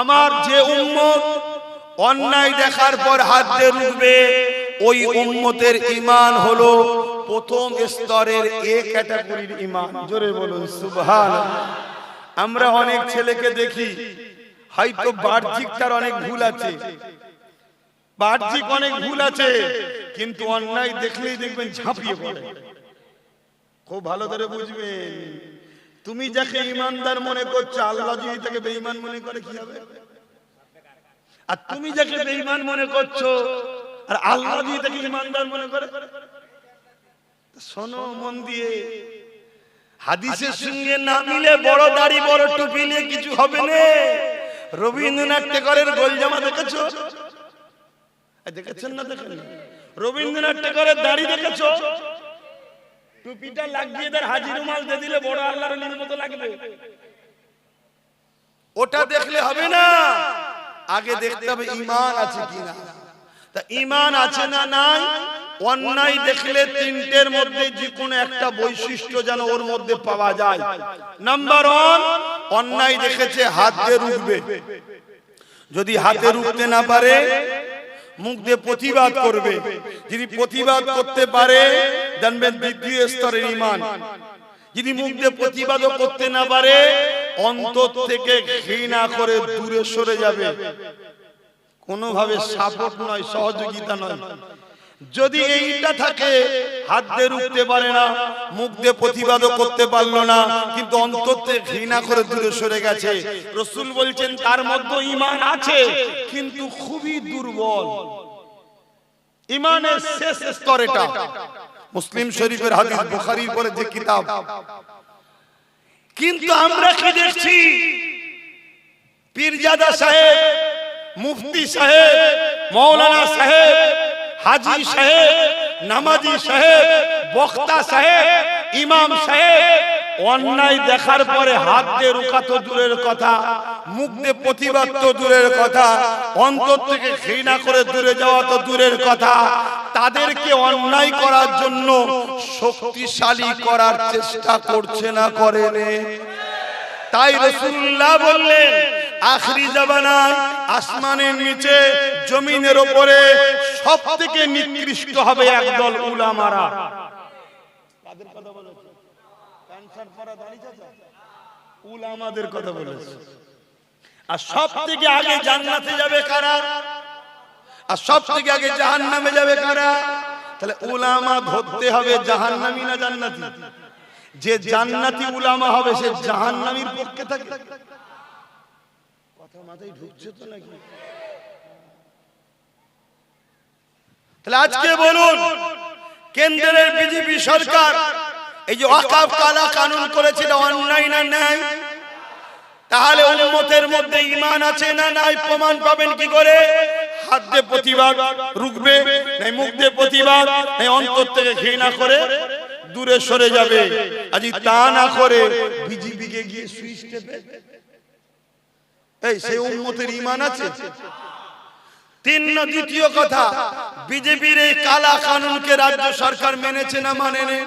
আমার যে উম্মত অন্যায় দেখার পর হাত দিয়ে রুখবে, ওই উম্মতের ঈমান হলো প্রথম স্তরের এ ক্যাটাগরির ঈমান। জোরে বলুন সুবহানাল্লাহ। আমরা অনেক ছেলেকে দেখি, হয়তো বাহ্যিক তার অনেক ভুল আছে, বাহ্যিক অনেক ভুল আছে, কিন্তু অন্যায় দেখলেই দেখবেন ঝাঁপিয়ে পড়ে। খুব ভালো করে বুঝবেন, তুমি যাকে ঈমানদার মনে করছো, আল্লাহ যদি তাকে বেঈমান মনে করে কি হবে? আর তুমি যাকে বেঈমান মনে করছো, আর আল্লাহ যদি তাকে ঈমানদার মনে করে, শোনো মন দিয়ে, হাদিসের সঙ্গে না মিলে বড় দাড়ি বড় টুপি নিয়ে কিছু হবে না। রবীন্দ্রনাথ ঠাকুরের গোলজামা দেখেছো? দেখেছেন না? দেখেন রবীন্দ্রনাথ ঠাকুরের দাড়ি দেখেছো? টুপিটা লাগিয়ে তার হাজি রুমাল দিয়ে দিলে বড় আল্লাহর ওলির মতো লাগবে। ওটা দেখলে হবে না, আগে দেখতে হবে ঈমান আছে কিনা। তা ঈমান আছে না নাই, অন্যায় দেখলে তিনটের মধ্যে যে কোনো একটা বৈশিষ্ট্য যেন ওর মধ্যে পাওয়া যায়। নাম্বার 1, অন্যায় দেখেছে হাত দিয়ে রুখবে। যদি হাতে রুখতে না পারে, মুখ দিয়ে প্রতিবাদ করবে। যদি প্রতিবাদ করতে পারে, জানবেন দ্বিতীয় স্তরের ঈমান। যদি মুখ দিয়ে প্রতিবাদও করতে না পারে, অন্তর থেকে ঘৃণা করে দূরে সরে যাবে। কোনোভাবে সাপোর্ট নয়, সহযোগিতা নয়, যদি এইটা থাকে হাত দিয়ে রুখতে পারে না, মুখ দিয়ে প্রতিবাদও করতে পারলো না, কিন্তু অন্তর থেকে ঘৃণা করে দূরে সরে গেছে, রাসূল বলছেন তার মধ্যে ঈমান আছে কিন্তু খুবই দুর্বল। ঈমানের শেষ স্তর এটা। মুসলিম শরীফের হাদিস, বুখারীর পরে যে কিতাব। কিন্তু আমরা কি দেখছি, পীরজাদা সাহেব, মুফতি সাহেব, মাওলানা সাহেব, হাজি সাহেব, নামাজি সাহেব, বক্তা সাহেব, ইমাম সাহেব অন্যায় দেখার পরে হাত দিয়ে রুখা তো দূরের কথা, মুখ দিয়ে প্রতিবাদ তো দূরের কথা, অন্তর থেকে ঘৃণা করে দূরে যাওয়া তো দূরের কথা, তাদেরকে অন্যায় করার জন্য শক্তিশালী করার চেষ্টা করছে না, করে রে। তাই রাসূলুল্লাহ বললেন আখিরি জামানায় আসমানের নিচে জমিনের উপরে সবথেকে নিকৃষ্ট হবে একদল উলামারা। কাদের কথা বলেছে? ক্যান্সার পরা দাড়ি চাচা উলামাদের কথা বলেছে। আর সবথেকে আগে জান্নাতে যাবে কারা? আর সবথেকে আগে জাহান্নামে যাবে কারা? তাহলে উলামা ধরতে হবে জাহান্নামী না জান্নাতি? যে জান্নাতি উলামা হবে সে জাহান্নামীর পক্ষে থাকে। কথা মাথায় ঢুকছে তো নাকি? তাহলে আজকে বলুন, কেন্দ্রের বিজেপি সরকার এই যে ওয়াকফ কালা কানুন করেছে, এটা অন্যায় না ন্যায়? তাহলে উম্মতের মধ্যে ঈমান আছে না নাই প্রমাণ পাবেন কি করে? হাত দিয়ে প্রতিবাদ রুখবে, নাই মুখ দিয়ে প্রতিবাদ, নাই অন্তর থেকে ঘৃণা করে দূরে সরে যাবে। আজি তা না করে বিজেপি কে গিয়ে সুইচ টেপে, এই সেই উম্মতের ঈমান আছে? দ্বিতীয় কথা, বিজেপির এই কালা কানুনকে রাজ্য সরকার মেনেছে না মানেনি?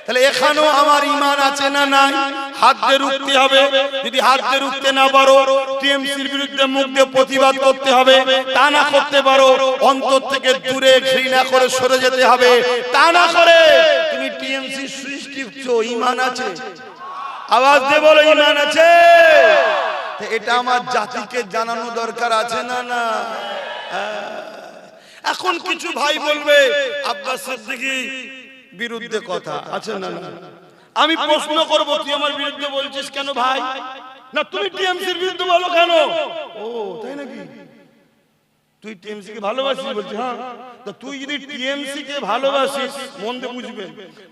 তাহলে এখানেও আমার ঈমান আছে না নাই? হাত দিয়ে রুখতে হবে। যদি হাত দিয়ে রুখতে না পারো, টিএমসির বিরুদ্ধে মুখ দিয়ে প্রতিবাদ করতে হবে। তা না করতে পারো, অন্তর থেকে দূরে ঘৃণা করে সরে যেতে হবে। তা না করে তুমি টিএমসি সুইচ টিপছো, ঈমান আছে? আওয়াজ দিয়ে বলো, ঈমান আছে? এটা আমার জাতিকে জানানো দরকার আছে না না? এখন কিছু ভাই বলবে আব্বাস সিদ্দিকী বিরুদ্ধে কথা আছে না না? আমি প্রশ্ন করব, তুই আমার বিরুদ্ধে বলছিস কেন ভাই? না তুমি টিএমসির বিরুদ্ধে বলো কেন? ও তাই নাকি? তুই টিএমসি কে ভালোবাসিস বলছিস? হ্যাঁ, তো তুই যদি টিএমসি কে ভালোবাসিস মন দিয়ে বুঝবে,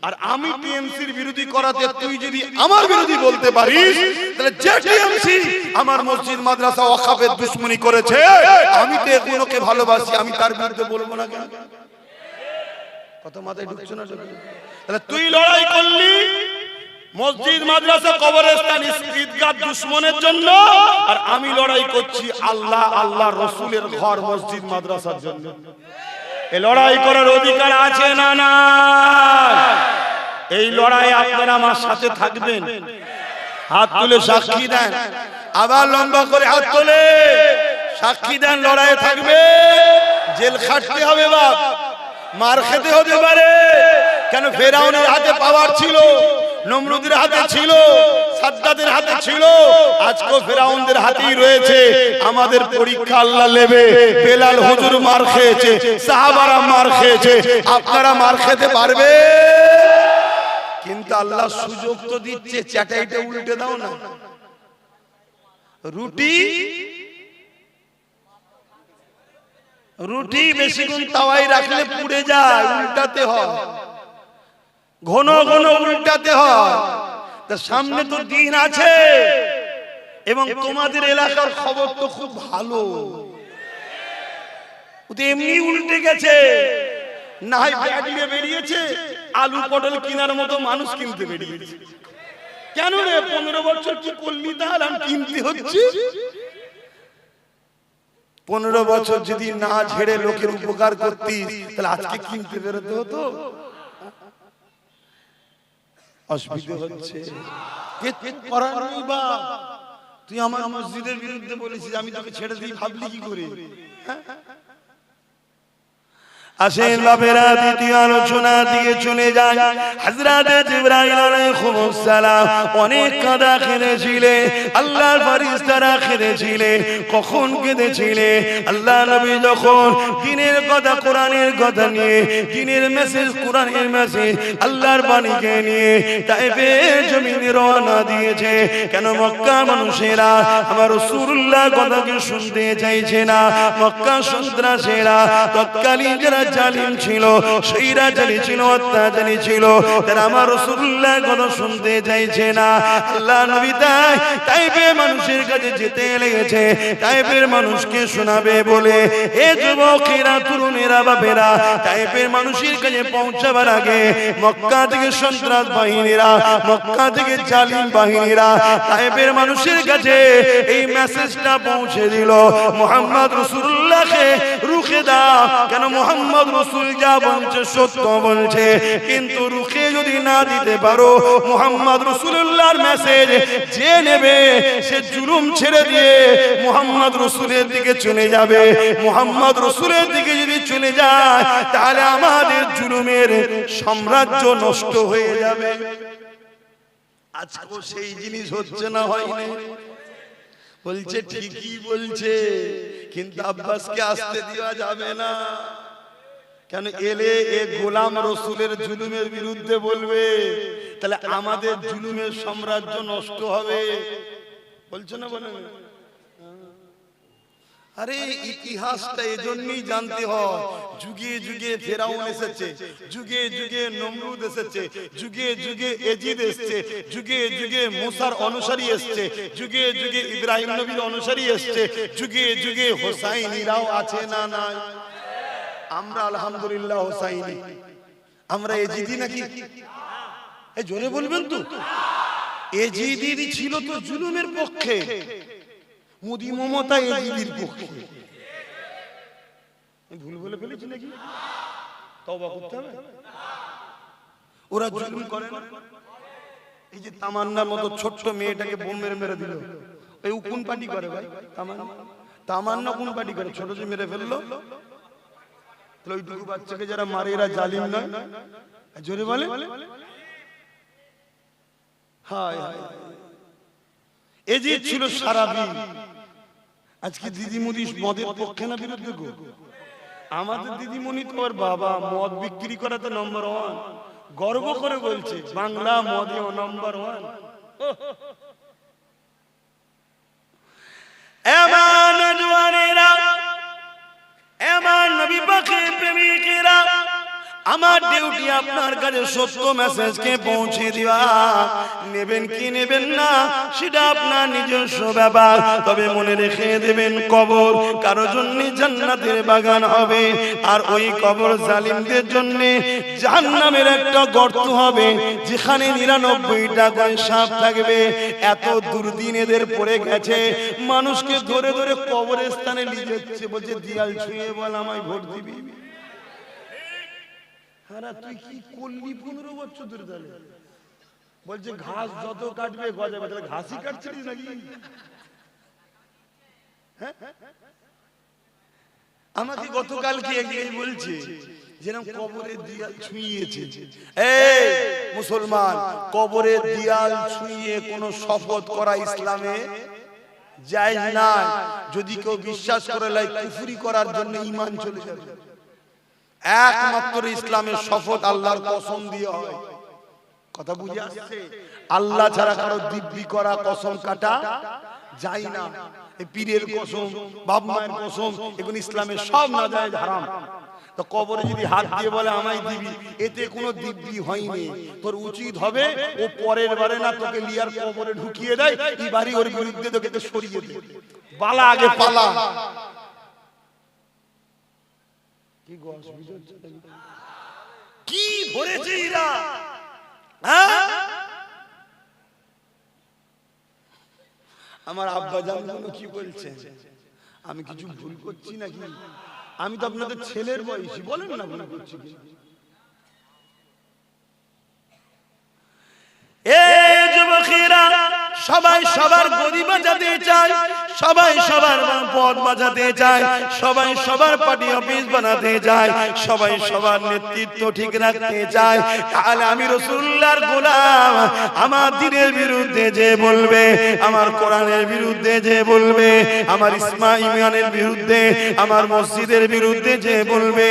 আর আমি টিএমসির বিরোধী করাতে তুই যদি আমার বিরোধী বলতে পারিস, তাহলে যে টিএমসি আমার মসজিদ মাদ্রাসা ওয়াকফের দুশমনি করেছে, আমি তো এগুলোকে ভালোবাসি, আমি তার বিরুদ্ধে বলবো না কেন? কত মাথায় ঢুকছে না? তাহলে তুই লড়াই করলি মসজিদ মাদ্রাসা কবরস্থান ঈদগাহ দুশমনের জন্য, আর আমি লড়াই করছি আল্লাহ আল্লাহ রাসূলের ঘর মসজিদ মাদ্রাসার জন্য। এই লড়াই করার অধিকার আছে না না? এই লড়াই আপনারা আমার সাথে থাকবেন? হাত তুলে সাক্ষী দেন, আবার লম্বা করে হাত তুলে সাক্ষী দেন, লড়াইয়ে থাকবে। জেল খাটতে হবে বাপ, মার খেতে হতে পারে। কেন? ফেরাউনের হাতে পাওয়ার ছিল, নমরুদের হাতে ছিল, সাদ্দাতের হাতে ছিল, আজকে ফেরাউনদের হাতেই রয়েছে। আমাদের পরীক্ষা আল্লাহ নেবে। বেলাল হুজুর মার খেয়েছে, সাহাবারা মার খেয়েছে, আপনারা মার খেতে পারবে? কিন্তু আল্লাহ সুযোগ তো দিচ্ছে, চ্যাটাইটা উল্টে দাও না। রুটি বেশিক্ষণ তাওয়ায় রাখলে পুড়ে যায়, উল্টাতে হয়, ঘন ঘন উল্টাতে হয়। তা সামনে তো দিন আছে, এবং তোমাদের এলাকার খবর তো খুব ভালো, এমনি উল্টে গেছে। না হয় ব্যাগ নিয়ে বেরিয়েছে, আলু পটল কেনার মতো মানুষ কিনতে বেরিয়েছে। কেন রে, 15 বছর কি করলি তাহলে কিনতে হচ্ছে? 15 বছর যদি না ঝেড়ে লোকের উপকার করতিস, তাহলে আজকে কিনতে বেরোতে হতো। অসুবিধা হচ্ছে, তুই আমার মসজিদের বিরুদ্ধে বলেছিস, আমি তোকে ছেড়ে দিই, ভাবলি কি করে? আসেন বাপেরা, দ্বিতীয় আলোচনা দিয়ে চলে যায়। হযরতে জিবরাইল আলাইহিস সালাম অনেক কাঁদা কেঁদেছিলেন, আল্লাহর ফেরেশতারা কেঁদেছিলেন। কখন কেঁদেছিলেন? আল্লাহ নবী যখন দ্বীনের কথা, কোরআনের কথা নিয়ে, দ্বীনের মেসেজ, কোরআনের মেসেজ, আল্লাহর বাণীকে নিয়ে তায়েফের জমিনে রওনা দিয়েছে। কেন? মক্কা মানুষেরা আমার রাসূলুল্লাহ কথাকে শুনতে চাইছে না। মক্কা সন্ত্রাসীরা, তৎকালীন যারা জালিম ছিল, স্বৈরাচারী ছিল, অত্যাচারী ছিল, তারা আমার রাসূলুল্লাহ কথা শুনতে চাইছে না। আল্লাহ নবী তাই তায়েফের মানুষের কাছে যেতে লেগেছে, তায়েফের মানুষকে শোনাবে বলে। হে যুবকেরা, তরুণেরা, বাপেরা, তায়েফের মানুষের কাছে পৌঁছাবার আগে মক্কা থেকে সন্ত্রাস বাহিনীরা, মক্কা থেকে জালিম বাহিনীরা তায়েফের মানুষের কাছে এই মেসেজটা পৌঁছে দিল, মুহাম্মদ রাসূলুল্লাহকে রুখে দাও। কেন? মুহাম্মদ রাসূল যা বলছে সত্য বলছে, কিন্তু রুখে যদি না দিতে পারো, মুহাম্মদ রাসূলুল্লাহর মেসেজ যে নেবে সে জুলুম ছেড়ে দিয়ে মুহাম্মদ রাসূলের দিকে চলে যাবে। মুহাম্মদ রাসূলের দিকে যদি চলে যায়, তাহলে আমাদের জুলুমের সাম্রাজ্য নষ্ট হয়ে যাবে। আজকেও সেই জিনিস হচ্ছে না, হয়নি? বলছে ঠিকই বলছে, কিন্তু আব্বাসকে আসতে দেওয়া যাবে না। কেন? এলে এ গোলাম রসুলের জুলুমের বিরুদ্ধে বলবে, তাহলে আমাদের জুলুমের সাম্রাজ্য নষ্ট হবে। বলছো না? বলেন। আরে ইতিহাসটা এজন্যই জানতে হয়। যুগে যুগে ফেরাউন এসেছে, যুগে যুগে নমরুদ এসেছে, যুগে যুগে এজিদ এসেছে, যুগে যুগে মুসার অনুসারী এসেছে, যুগে যুগে ইব্রাহিম নবীর অনুসারী এসেছে, যুগে যুগে হোসাইনিরাও আছে না নাই? আমরা আলহামদুলিল্লাহ হোসাইনি, আমরা এজিদি নাকি? এই জোরে বলবেন তো। এজিদি ছিল তো জুলুমের পক্ষে, মোদি মমতা এজিদির পক্ষে। ভুল বলে ফেলেছি নাকি? তওবা করতে হবে। ওরা জুলুম করে না। এই যে তামান্নার মতো ছোট্ট মেয়েটাকে বোম মেরে মেরে দিল, এই কোন পার্টি করে ভাই? তামান্না কোন পার্টি করে? ছোট যে মেরে ফেললো, তাহলে ওইটুকু বাচ্চাকে যারা মারে এরা জালিম নয়? জোরে বলে। হায় হায়, এজিদ ছিল সারাবি। আজকে দিদিমণি মদের পক্ষে না বিরুদ্ধে গো? আমাদের দিদিমণি তো ওর বাবা মদ বিক্রি করা তো নম্বর 1, গর্ব করে বলছে বাংলা মদে নম্বর 1। এমন জওয়ানেরা, এমন নবী পাকের প্রেমিকেরা, আমার ডিউটি আপনার কাছে সত্য মেসেজকে পৌঁছে দেওয়া। নেবেন কি নেবেন না সেটা আপনার নিজস্ব ব্যাপার, তবে মনে রেখে দেবেন, কবর কারো জন্য জান্নাতের বাগান হবে, আর ওই কবর জালিমদের জন্য জাহান্নামের একটা গর্ত হবে, যেখানে 99টা করে সাপ থাকবে। এত দুর্দিন এদের পড়ে গেছে, মানুষকে ধরে ধরে কবরের স্থানে নিয়ে যাচ্ছে, বলছে দিয়াল ছুঁয়ে বল আমায় ভোট দিবি। তুই কি করলি 15 বছর ধরে? তাহলে বলছে ঘাস যত কাটবে গজাবে, তাহলে ঘাসই কাটছিস নাকি? আমাকে গতকাল কি একজন বলছে যেরকম কবরের দিয়াল ছুঁইয়েছে। এই মুসলমান, কবরের দিয়াল ছুঁইয়ে কোনো শপথ করা ইসলামে জায়েজ না। যদি কেউ বিশ্বাস করে লাই কুফরি করার জন্য ঈমান চলে যাবে। একমাত্র ইসলামের শপথ আল্লাহর কসম দিয়ে হয়। কথা বুঝে আসছে? আল্লাহ ছাড়া কারো দিব্যি করা কসম কাটা যায় না। এই পীরের কসম, বাপ মায়ের কসম, এগুলো ইসলামের সব নাজায়েজ হারাম। তো কবরে যদি হাত দিয়ে বলে আমায় দিবি, এতে কোনো দিব্যি হয়নি। তোর উচিত হবে ও পরের বারে না তোকে লিয়ার কবরে ঢুকিয়ে দেয়, এই বাড়ি ওর বিরুদ্ধে তোকে সরিয়ে দে। পালা আগে পালা। কি ধরেছে এরা? আমার আব্বা জান কি বলছে? আমি কিছু ভুল করছি নাকি? আমি তো আপনাদের ছেলের বয়সী, বলেন না ভুল করছি কি? এই যুবকেরা সবাই সবার গদি বাঁচাতে চায়, সবাই সবার পদ বাজাতে চায়, সবাই সবার পার্টি অফিস বানাতে চায়, সবাই সবার নেতৃত্ব ঠিক রাখতে চায়। তাহলে আমি রাসূলুল্লাহর গোলাম, আমার দ্বীনের বিরুদ্ধে যে বলবে, আমার কোরআনের বিরুদ্ধে যে বলবে, আমার ইমানের বিরুদ্ধে, আমার মসজিদের বিরুদ্ধে যে বলবে,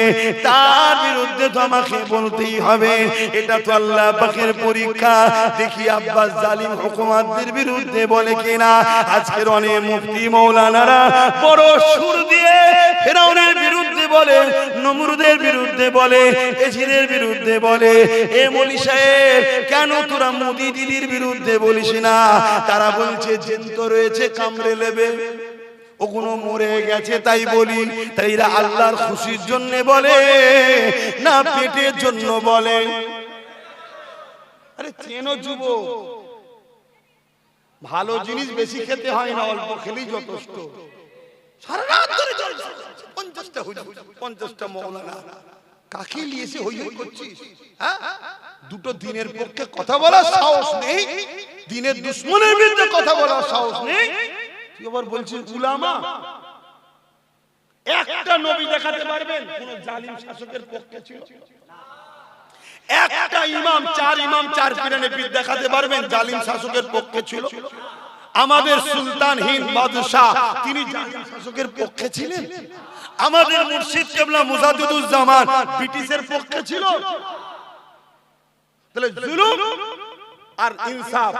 তার বিরুদ্ধে তো আমাকে বলতেই হবে। এটা তো আল্লাহ পাকের পরীক্ষা। দেখি আব্বাস জালিম হুকুমাতদের বিরুদ্ধে বলে কিনা। আজকের অনেক মুফতি মাওলানারা বড় সুর দিয়ে ফেরাউনের বিরুদ্ধে বলে, নমরুদের বিরুদ্ধে বলে, এজিদের বিরুদ্ধে বলে। এ মৌলী সাহেব, কেন তোরা মোদি দিদির বিরুদ্ধে বলিস না? তারা বলছে জিন্ত রয়েছে, কামড়ে নেবে, ওগুলো মরে গেছে তাই বলি। তাই এরা আল্লাহর খুশির জন্য বলে না পেটের জন্য বলে? আরে চেনো যুবক, ভালো জিনিস বেশি খেতে হয় না, অল্প খেলেই যথেষ্ট। সারা রাত ধরে চলছে 50টা হুজুর, 50টা মাওলানা, কাকে নিয়েছে হই হই করছিস? হ্যাঁ, দুটো দিনের পক্ষে কথা বলার সাহস নেই, দিনের দুশমনের বিরুদ্ধে কথা বলার সাহস নেই। তুই আবার বলছিস উলামা? একটা নবী দেখাতে পারবেন কোন জালিম শাসকের পক্ষে ছিল? একটা ইমাম, চার পীরানে পীর দেখাতে পারবেন জালিম শাসকের পক্ষে ছিল? আমাদের সুলতান হিন্দ বাদশাহ তিনি জালিম শাসকের পক্ষে ছিলেন? আমাদের মুর্শিদ কেবলা মুজাদ্দিদুজ্জামান ব্রিটিশের পক্ষে ছিল? তাহলে জুলুম আর ইনসাফ,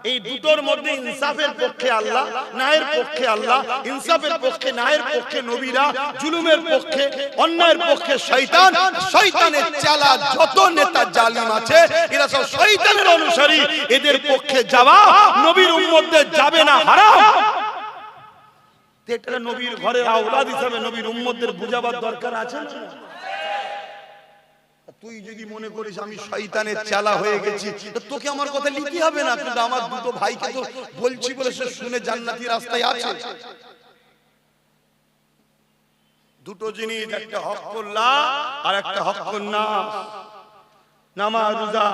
এই দুটোর মধ্যে ইনসাফের পক্ষে আল্লাহ, ন্যায়ের পক্ষে আল্লাহ, ইনসাফের পক্ষে, ন্যায়ের পক্ষে নবীরা, জুলুমের পক্ষে, অন্যায়ের পক্ষে শয়তান। শয়তানের চালা যত নেতা জালিম আছে এরা সব শয়তানের অনুসারী। এদের পক্ষে যাওয়া নবীর উম্মতদের যাবে না, হারাম। এটা নবীর ঘরের আওলাদ হিসাবে নবীর উম্মতদের বুঝাবার দরকার আছে না? তুই যদি মনে করিস আমি শয়তানের চালা হয়ে গেছি, তোকে আমার কথা লিখতে হবে না। কিন্তু আমার দুটো ভাইকে তো বলছি বলে সে শুনে জান্নাতি রাস্তায় আছে। দুটো জিনিস, একটা হকুল্লাহ আর একটা হকুন নাস। নামাজ, রোজা,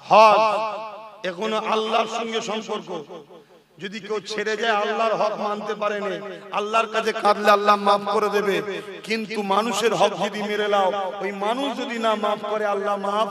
হজ, এখনো আল্লাহর সঙ্গে সম্পর্ক। যদি কেউ ছেড়ে যায় আল্লাহর হক মানতে পারেনি, আল্লাহর কাছে কাঁদলে আল্লাহ মাফ করে দেবে। কিন্তু মানুষের হক যদি মেরে নাও, ওই মানুষ যদি না মাফ করে আল্লাহ মাফ